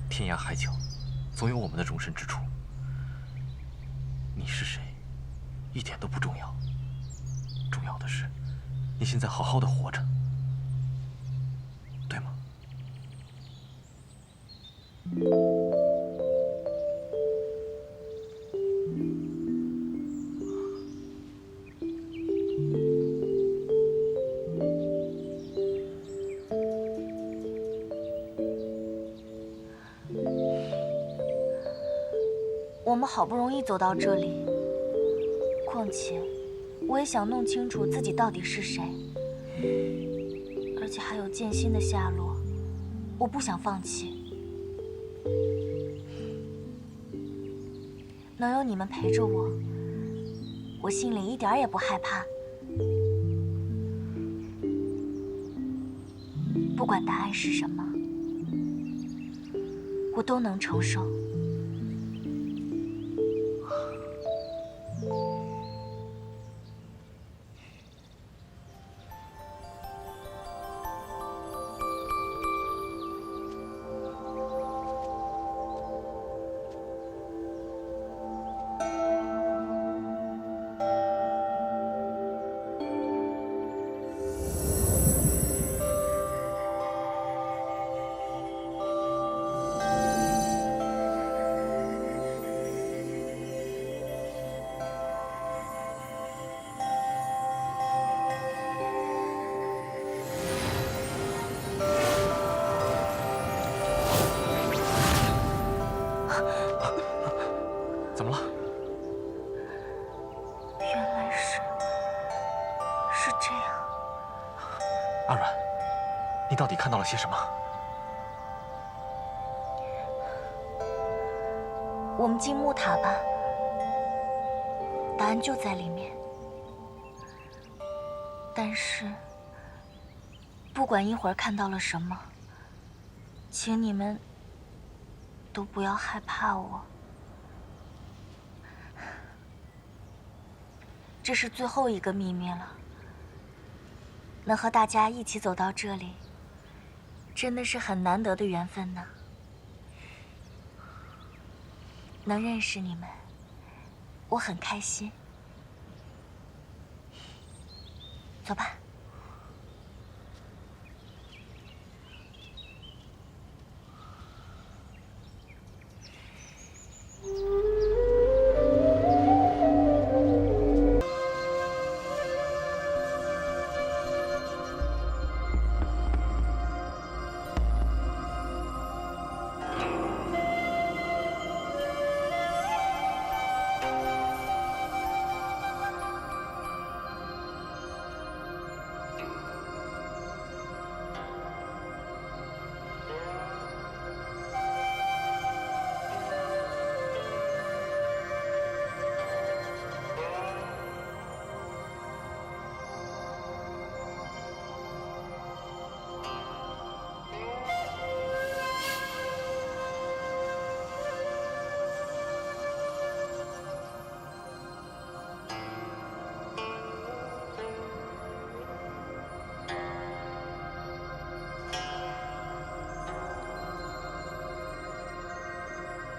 Speaker 2: 天涯海角，总有我们的容身之处。你是谁，一点都不重要，重要的是，你现在好好的活着，对吗？
Speaker 3: 我们好不容易走到这里，况且我也想弄清楚自己到底是谁，而且还有剑心的下落，我不想放弃。能有你们陪着我，我心里一点也不害怕。不管答案是什么，我都能承受。
Speaker 2: 些什么？
Speaker 3: 我们进木塔吧，答案就在里面。但是，不管一会儿看到了什么，请你们都不要害怕我。这是最后一个秘密了。能和大家一起走到这里，真的是很难得的缘分呢。能认识你们，我很开心。走吧。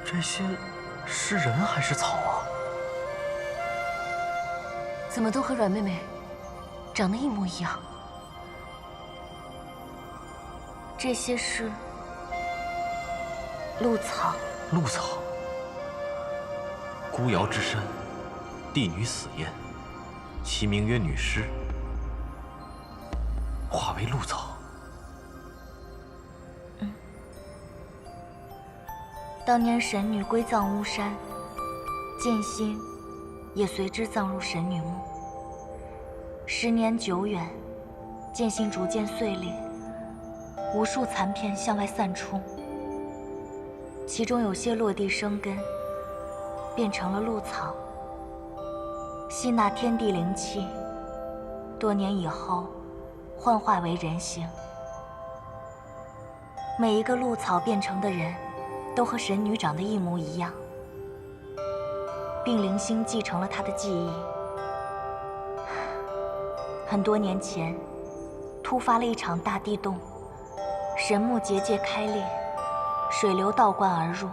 Speaker 2: 这些是人还是草啊？
Speaker 6: 怎么都和阮妹妹长得一模一样？
Speaker 3: 这些是鹿草。
Speaker 2: 鹿草。孤瑶之身，帝女死宴，其名曰女尸，化为鹿草。
Speaker 3: 当年神女归葬巫山，剑心也随之葬入神女墓。10年久远，剑心逐渐碎裂，无数残片向外散出，其中有些落地生根，变成了鹿草，吸纳天地灵气，多年以后幻化为人形。每一个鹿草变成的人，都和神女长得一模一样，并灵星继承了她的记忆。很多年前，突发了一场大地动，神木结界开裂，水流倒灌而入。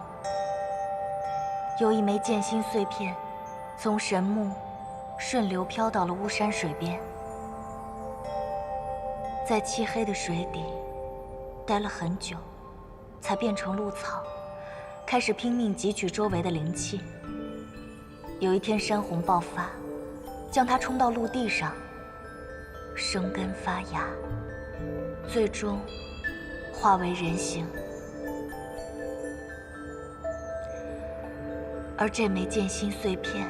Speaker 3: 有一枚剑心碎片从神木顺流飘到了巫山水边，在漆黑的水底待了很久，才变成鹿草，开始拼命汲取周围的灵气。有一天山洪爆发，将它冲到陆地上，生根发芽，最终化为人形。而这枚剑心碎片，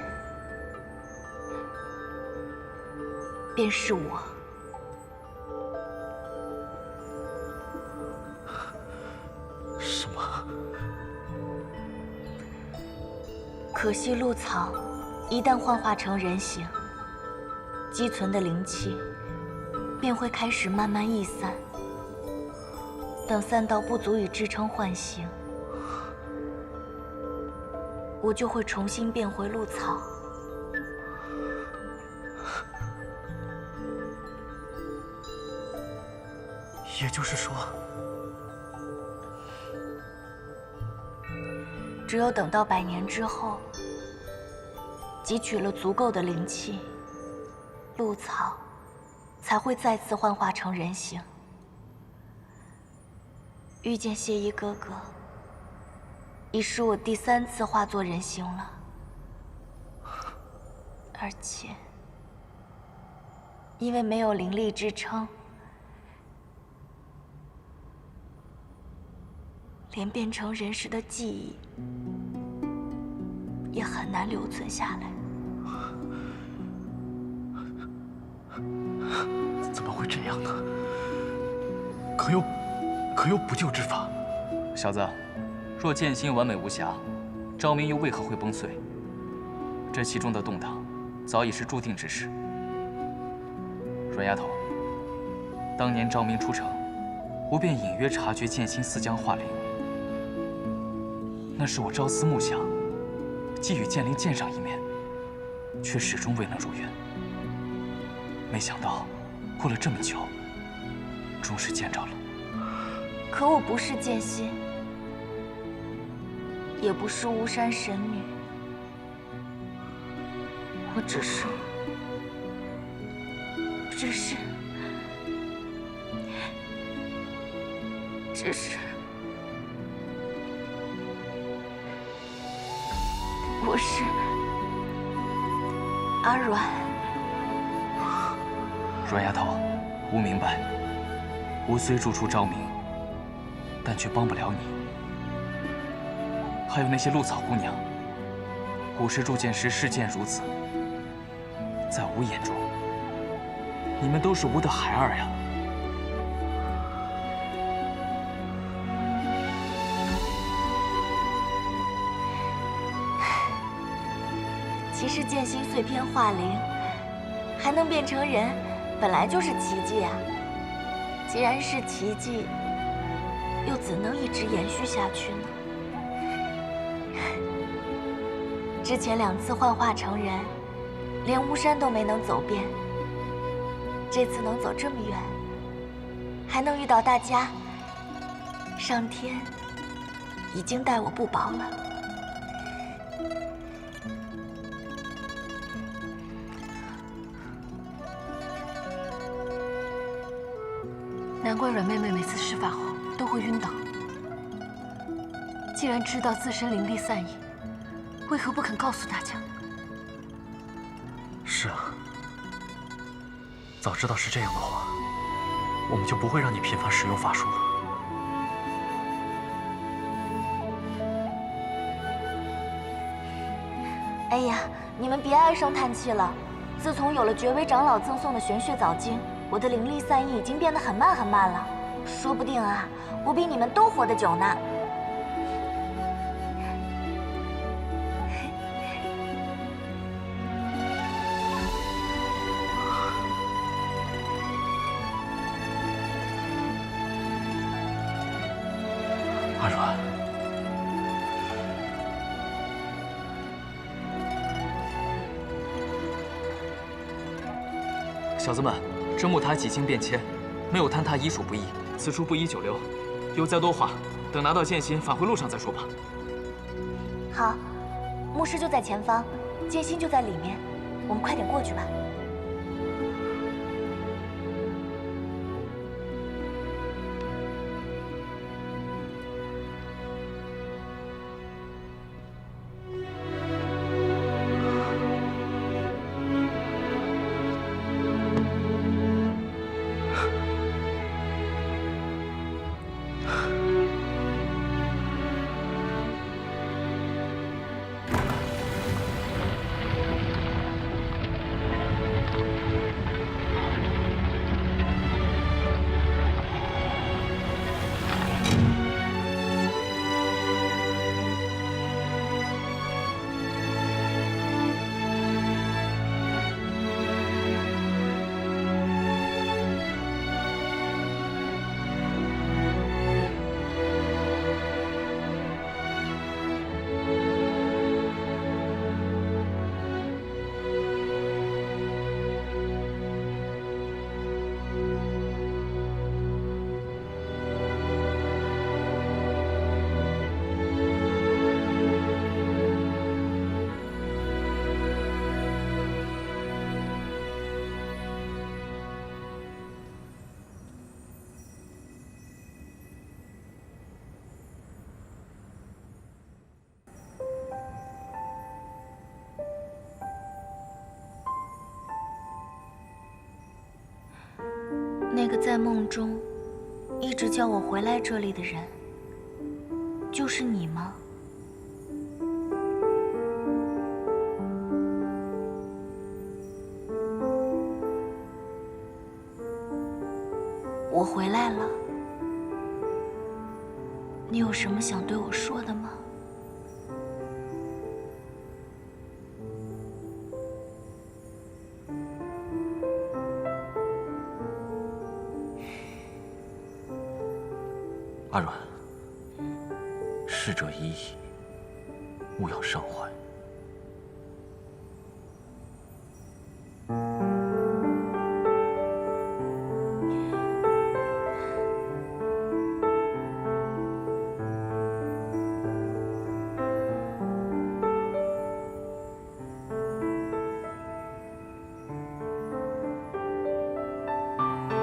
Speaker 3: 便是我。
Speaker 2: 什么？
Speaker 3: 可惜鹿草一旦幻化成人形，积存的灵气便会开始慢慢逸散。等散到不足以支撑幻形，我就会重新变回鹿草。
Speaker 2: 也就是说，
Speaker 3: 只有等到100年之后，汲取了足够的灵气，鹿草才会再次幻化成人形。遇见谢衣哥哥，已是我第3次化作人形了，而且因为没有灵力支撑，连变成人时的记忆也很难留存下来。
Speaker 2: 怎么会这样呢？可又
Speaker 5: 可有补救之法？
Speaker 7: 小子，若剑心完美无瑕，昭明又为何会崩碎？这其中的动荡，早已是注定之事。阮丫头，当年昭明出城，我便隐约察觉剑心似将化灵，那是我朝思暮想，既与剑灵见上一面，却始终未能如愿。没想到，过了这么久，终是见着了。
Speaker 3: 可我不是剑心，也不是巫山神女，我只是我是阿阮。
Speaker 7: 阮丫头，吾明白，吾虽助出昭明，但却帮不了你。还有那些鹿草姑娘，古时铸剑师视剑如子，在吾眼中，你们都是吾的孩儿呀。
Speaker 3: 其实剑心碎片化灵，还能变成人，本来就是奇迹啊！既然是奇迹，又怎能一直延续下去呢？之前2次幻化成人，连巫山都没能走遍。这次能走这么远，还能遇到大家，上天已经待我不薄了。
Speaker 6: 难怪阮妹妹每次施法后都会晕倒。既然知道自身灵力散逸，为何不肯告诉大家？
Speaker 2: 是啊，早知道是这样的话，我们就不会让你频繁使用法术了。
Speaker 3: 哎呀，你们别唉声叹气了。自从有了绝微长老赠送的玄血藻晶，我的灵力散逸已经变得很慢很慢了。说不定啊，我比你们都活得久呢。
Speaker 5: 阿阮，
Speaker 7: 小子们，这木塔几经变迁，没有坍塌已属不易，此处不宜久留，有再多话，等拿到剑心返回路上再说吧。
Speaker 3: 好，牧师就在前方，剑心就在里面，我们快点过去吧。那个在梦中一直叫我回来这里的人，就是你吗？我回来了。你有什么想对我说的吗？
Speaker 5: 阿软，逝者已矣，勿要伤怀。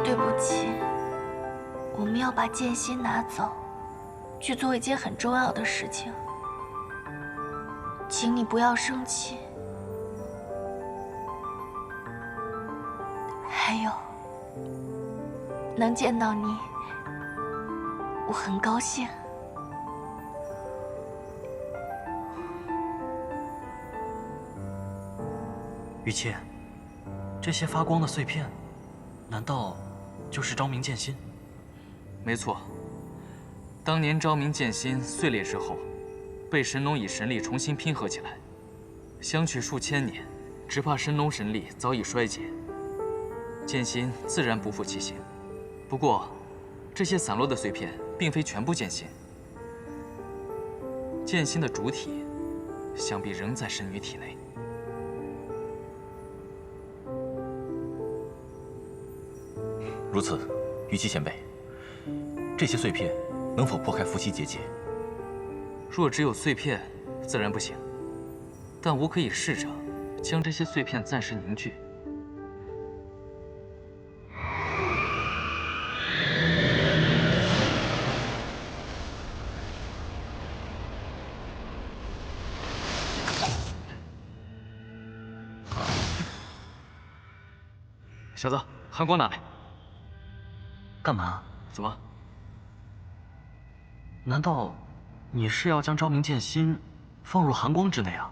Speaker 3: 对不起，我们要把剑心拿走，去做一件很重要的事情，请你不要生气。还有，能见到你，我很高兴。
Speaker 2: 雨倩，这些发光的碎片，难道就是昭明剑心？
Speaker 7: 没错，当年昭明剑心碎裂之后，被神农以神力重新拼合起来，相距数千年，只怕神农神力早已衰竭，剑心自然不复其形。不过，这些散落的碎片并非全部剑心，剑心的主体想必仍在神女体内。
Speaker 5: 如此，玉姬前辈，这些碎片能否破开伏羲结界？
Speaker 7: 若只有碎片，自然不行。但我可以试着将这些碎片暂时凝聚。小子，寒光拿来。
Speaker 2: 干嘛？
Speaker 7: 怎么？
Speaker 2: 难道你是要将昭明剑心放入寒光之内啊？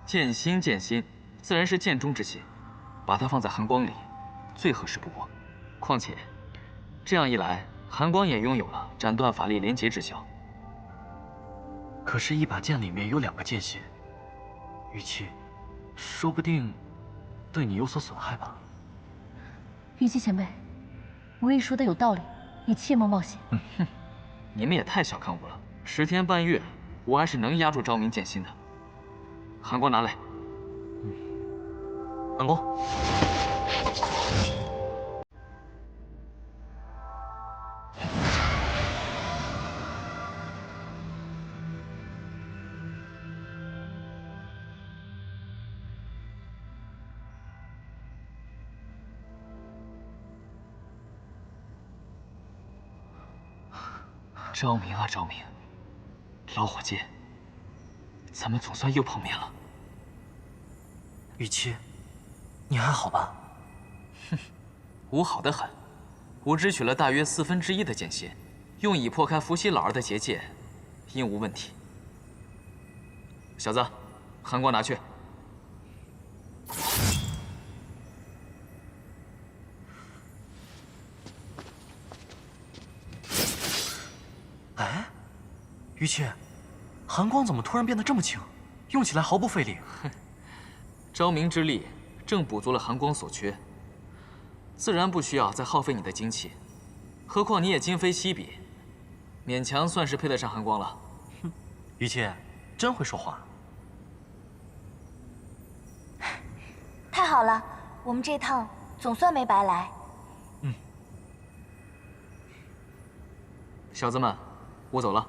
Speaker 7: 剑心，剑心，自然是剑中之心，把它放在寒光里，最合适不过。况且，这样一来，寒光也拥有了斩断法力连结之效。
Speaker 2: 可是，一把剑里面有2个剑心，玉姬，说不定对你有所损害吧？
Speaker 6: 玉姬前辈，无意说的有道理，你切莫冒险。
Speaker 7: 哼，你们也太小看我了，10天半月，我还是能压住昭明剑心的。寒光拿来。
Speaker 2: 寒光。
Speaker 7: 昭明啊，昭明，老伙计，咱们总算又碰面了。
Speaker 2: 雨姬，你还好吧？
Speaker 7: 哼，我好得很，我只取了大约1/4的剑心，用以破开伏羲老儿的结界，应无问题。小子，寒光拿去。
Speaker 2: 哎，于谦，寒光怎么突然变得这么轻，用起来毫不费力？
Speaker 7: 哼，昭明之力正补足了寒光所缺，自然不需要再耗费你的精气。何况你也今非昔比，勉强算是配得上寒光了。
Speaker 2: 哼，于谦真会说话。
Speaker 3: 太好了，我们这趟总算没白来。
Speaker 2: 嗯，
Speaker 7: 小子们。我走了。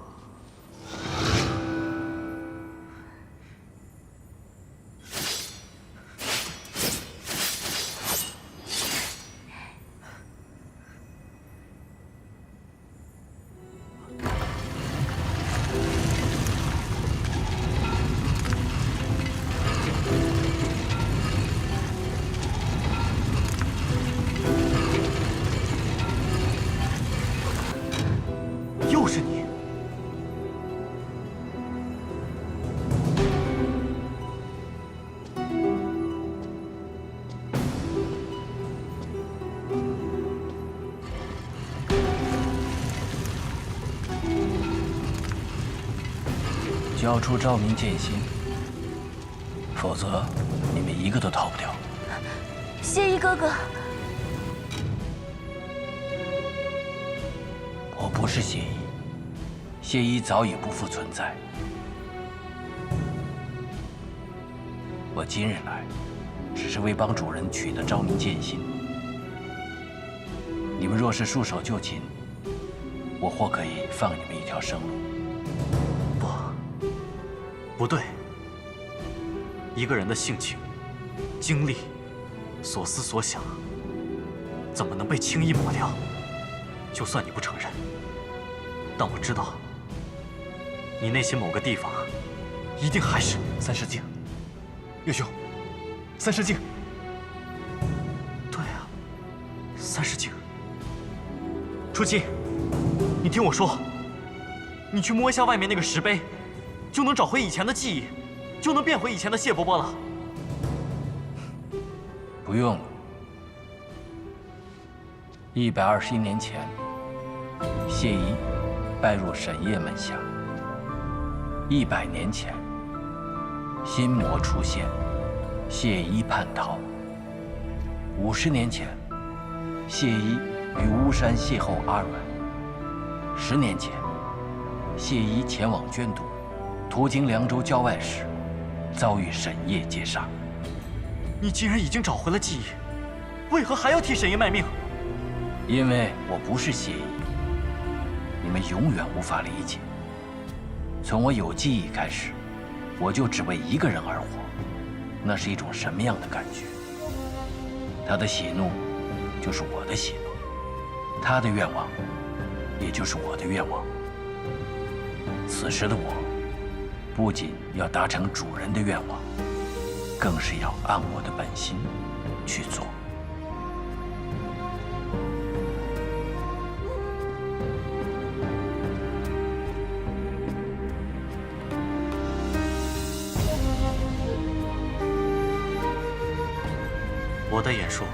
Speaker 2: 又是你！
Speaker 1: 交出昭明剑心，否则你们一个都逃不掉。
Speaker 3: 谢衣哥哥，
Speaker 1: 我不是谢衣，谢衣早已不复存在。我今日来，只是为帮主人取得昭明剑心。你们若是束手就擒，我或可以放你们一条生路。
Speaker 2: 不对，一个人的性情、经历、所思所想，怎么能被轻易抹掉？就算你不承认，但我知道，你内心某个地方，一定还是
Speaker 5: 三师镜，岳兄，三师镜。
Speaker 2: 对啊，三师镜。初七，你听我说，你去摸一下外面那个石碑。就能找回以前的记忆，就能变回以前的谢伯伯了。
Speaker 1: 不用了。121年前，谢衣拜入沈烨门下。100年前，心魔出现，谢衣叛逃。50年前，谢衣于巫山邂逅阿软。10年前，谢衣前往捐都。途经凉州郊外时，遭遇沈烨劫杀。
Speaker 2: 你既然已经找回了记忆，为何还要替沈烨卖命？
Speaker 1: 因为我不是谢衣，你们永远无法理解。从我有记忆开始，我就只为一个人而活，那是一种什么样的感觉？他的喜怒，就是我的喜怒；他的愿望，也就是我的愿望。此时的我。不仅要达成主人的愿望，更是要按我的本心去做。
Speaker 2: 我的演术，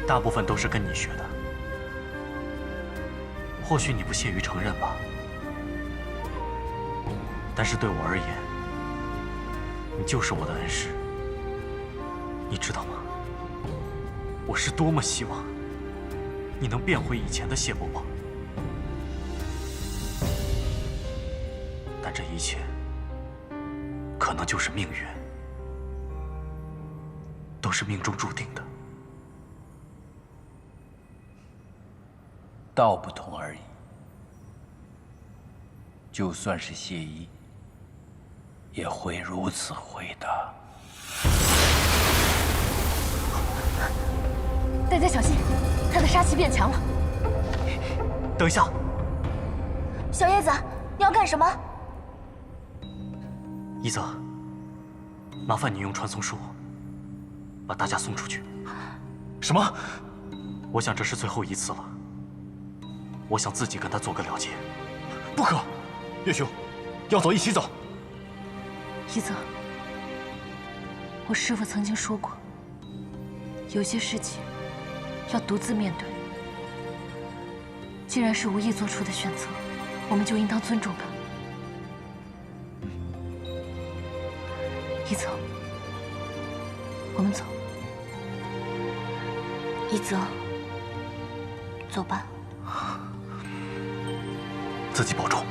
Speaker 2: 大部分都是跟你学的，或许你不屑于承认吧。但是对我而言，你就是我的恩师，你知道吗？我是多么希望你能变回以前的谢伯伯，但这一切可能就是命运，都是命中注定的。
Speaker 1: 道不同而已。就算是谢衣。也会如此回答。
Speaker 6: 大家小心，他的杀气变强了。
Speaker 2: 等一下，
Speaker 3: 小叶子，你要干什么？
Speaker 2: 一泽，麻烦你用传送术把大家送出去。
Speaker 5: 什么？
Speaker 2: 我想这是最后一次了。我想自己跟他做个了结。
Speaker 5: 不可，岳兄，要走一起走。
Speaker 6: 一泽，我师父曾经说过，有些事情要独自面对。既然是无意做出的选择，我们就应当尊重他。一泽，我们走。
Speaker 3: 一泽，走吧。
Speaker 5: 自己保重。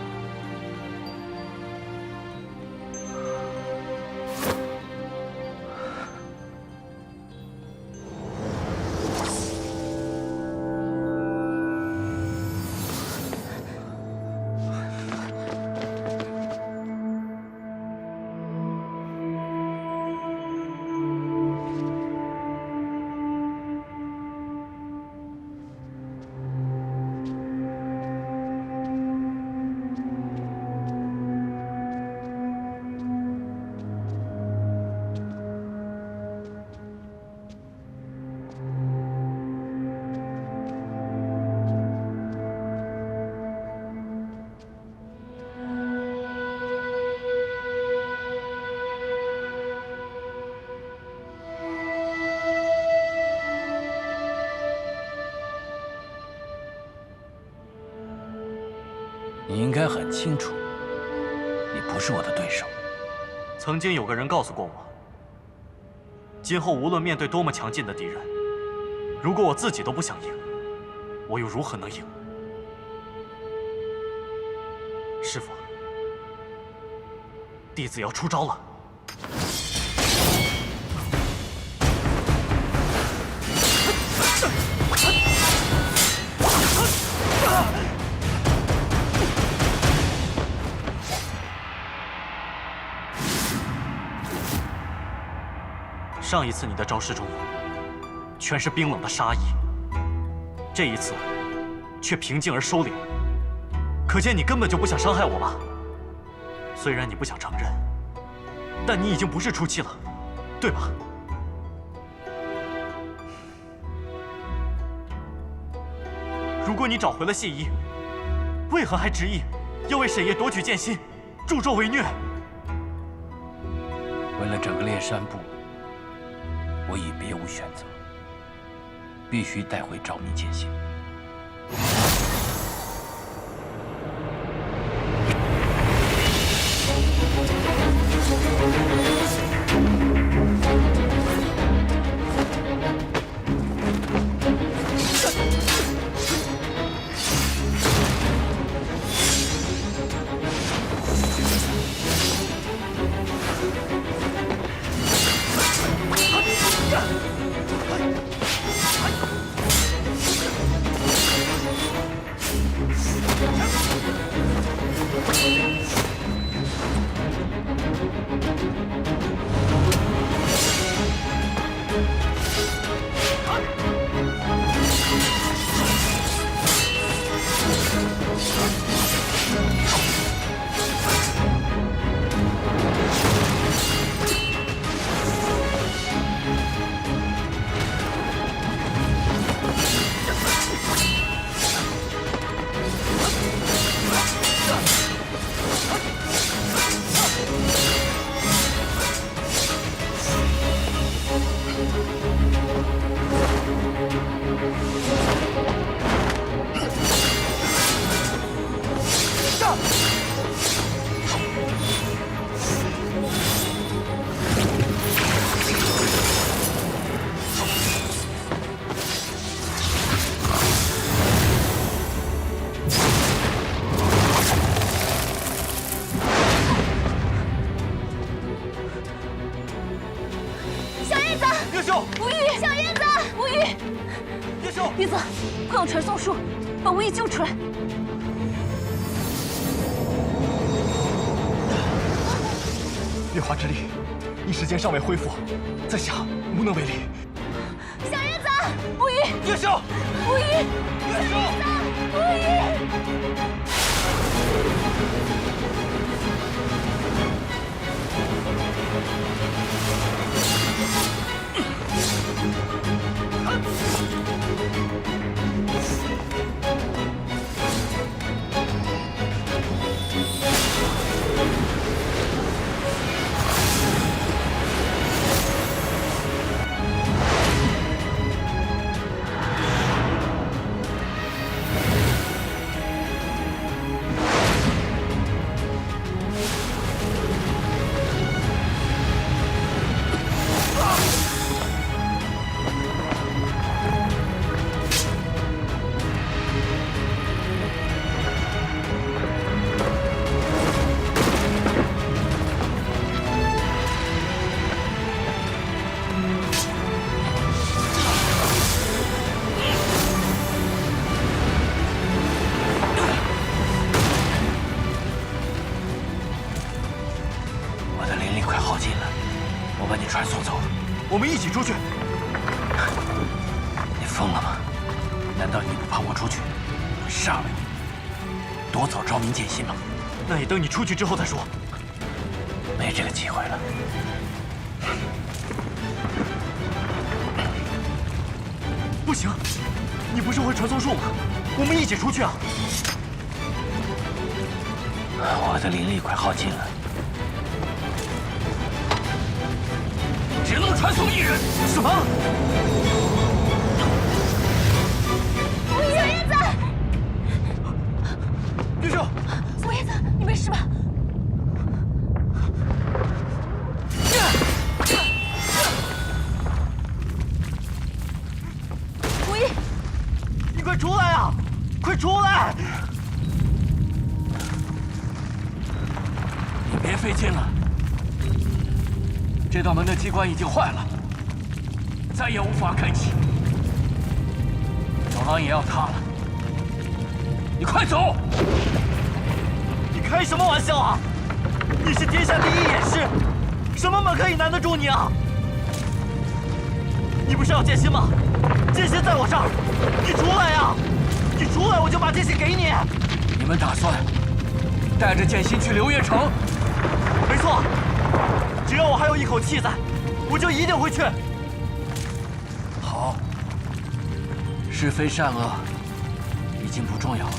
Speaker 1: 你应该很清楚，你不是我的对手。
Speaker 2: 曾经有个人告诉过我，今后无论面对多么强劲的敌人，如果我自己都不想赢，我又如何能赢？师父，弟子要出招了。上一次你的招式中，全是冰冷的杀意，这一次却平静而收敛，可见你根本就不想伤害我吧？虽然你不想承认，但你已经不是初期了，对吧？如果你找回了谢依，为何还执意要为沈烨夺取剑心，助纣为虐？
Speaker 1: 为了整个猎山部，我已别无选择，必须带回昭明剑心。
Speaker 6: 玉子，快用传送术把无意救出来！
Speaker 5: 月华之力一时间尚未恢复，在下无能为力。
Speaker 6: 小叶子，无意，
Speaker 5: 月秀，
Speaker 6: 无意，
Speaker 5: 月秀，
Speaker 6: 无意。
Speaker 1: 传送走了，
Speaker 2: 我们一起出去。
Speaker 1: 你疯了吗？难道你不怕我出去会杀了你，夺走昭明剑心吗？
Speaker 2: 那也等你出去之后再说。
Speaker 1: 没这个机会了。
Speaker 2: 不行，你不是会传送术吗？我们一起出去啊！
Speaker 1: 我的灵力快耗尽了。 只能传送一人。
Speaker 2: 什么？
Speaker 6: 小叶子，
Speaker 2: 玉秀，
Speaker 6: 小叶子，你没事吧？
Speaker 1: 费劲了。这道门的机关已经坏了，再也无法开启。走廊也要塌了，你快走！
Speaker 2: 你开什么玩笑啊！你是天下第一演师，什么门可以难得住你啊？你不是要剑心吗？剑心在我这儿，你出来呀！你出来，我就把剑心给你。
Speaker 1: 你们打算带着剑心去流月城？
Speaker 2: 没错，只要我还有一口气在，我就一定会去。
Speaker 1: 好，是非善恶已经不重要了。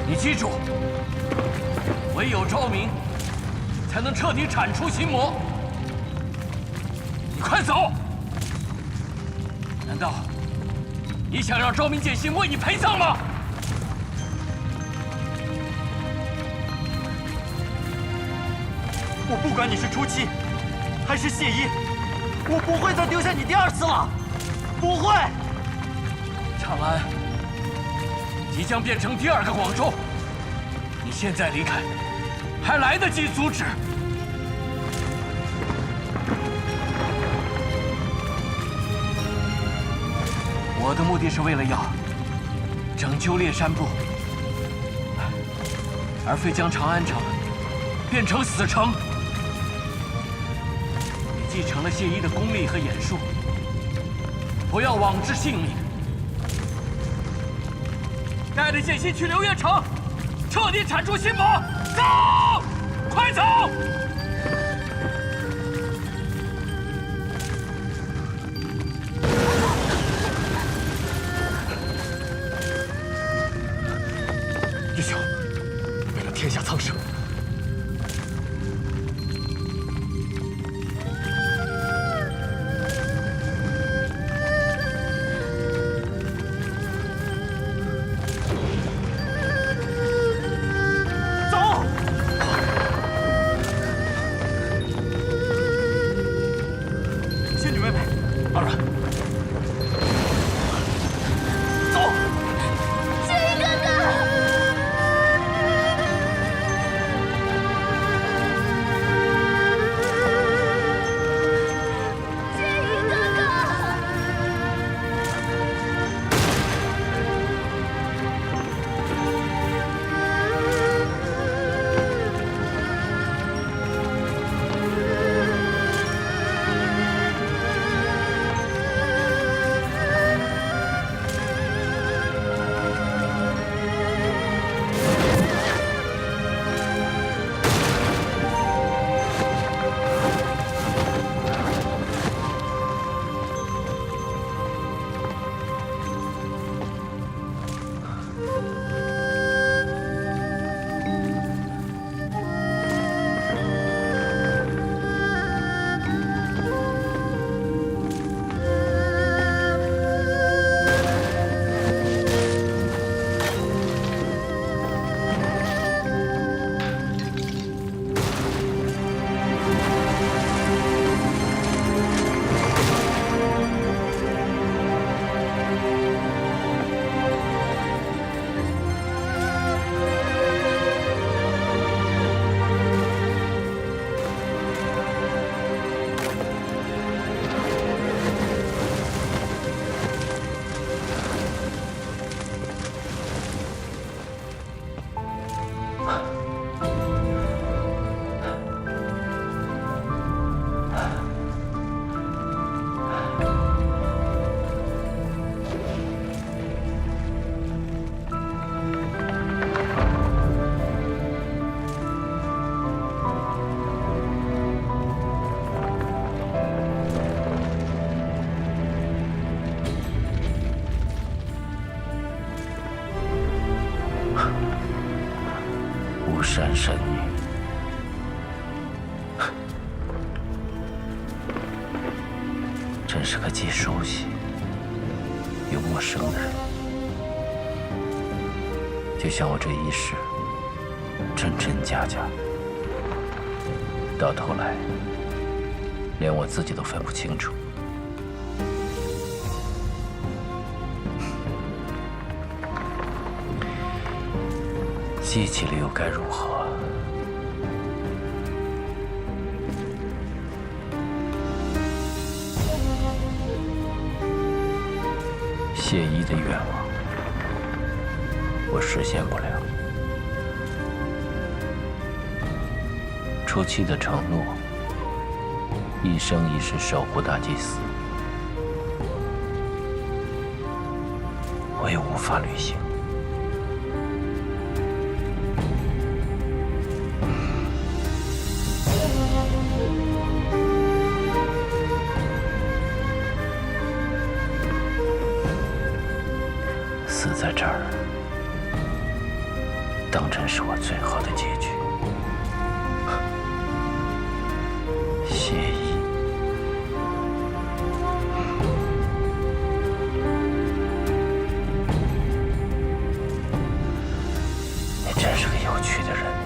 Speaker 1: 你记住，唯有昭明才能彻底铲除心魔。你快走！难道你想让昭明剑心为你陪葬吗？
Speaker 2: 我不管你是初七，还是谢一，我不会再丢下你第二次了，不会。
Speaker 1: 长安即将变成第二个广州，你现在离开，还来得及阻止。我的目的是为了要拯救烈山部，而非将长安城变成死城。你继承了谢一的功力和眼术，不要枉置性命。带着剑心去流月城，彻底铲除心魔。走，快走！
Speaker 5: 叶兄，为了天下苍生，
Speaker 2: 走！仙女妹妹，
Speaker 5: 阿软，
Speaker 2: 走！
Speaker 3: 谢一哥哥。
Speaker 1: 巫山神女，真是个既熟悉又陌生的人。就像我这一世，真真假假，到头来连我自己都分不清楚。记起了又该如何？谢依的愿望，我实现不了。初期的承诺，一生一世守护大祭司，我也无法履行。死在这儿，当真是我最好的结局。谢意，你真是个有趣的人。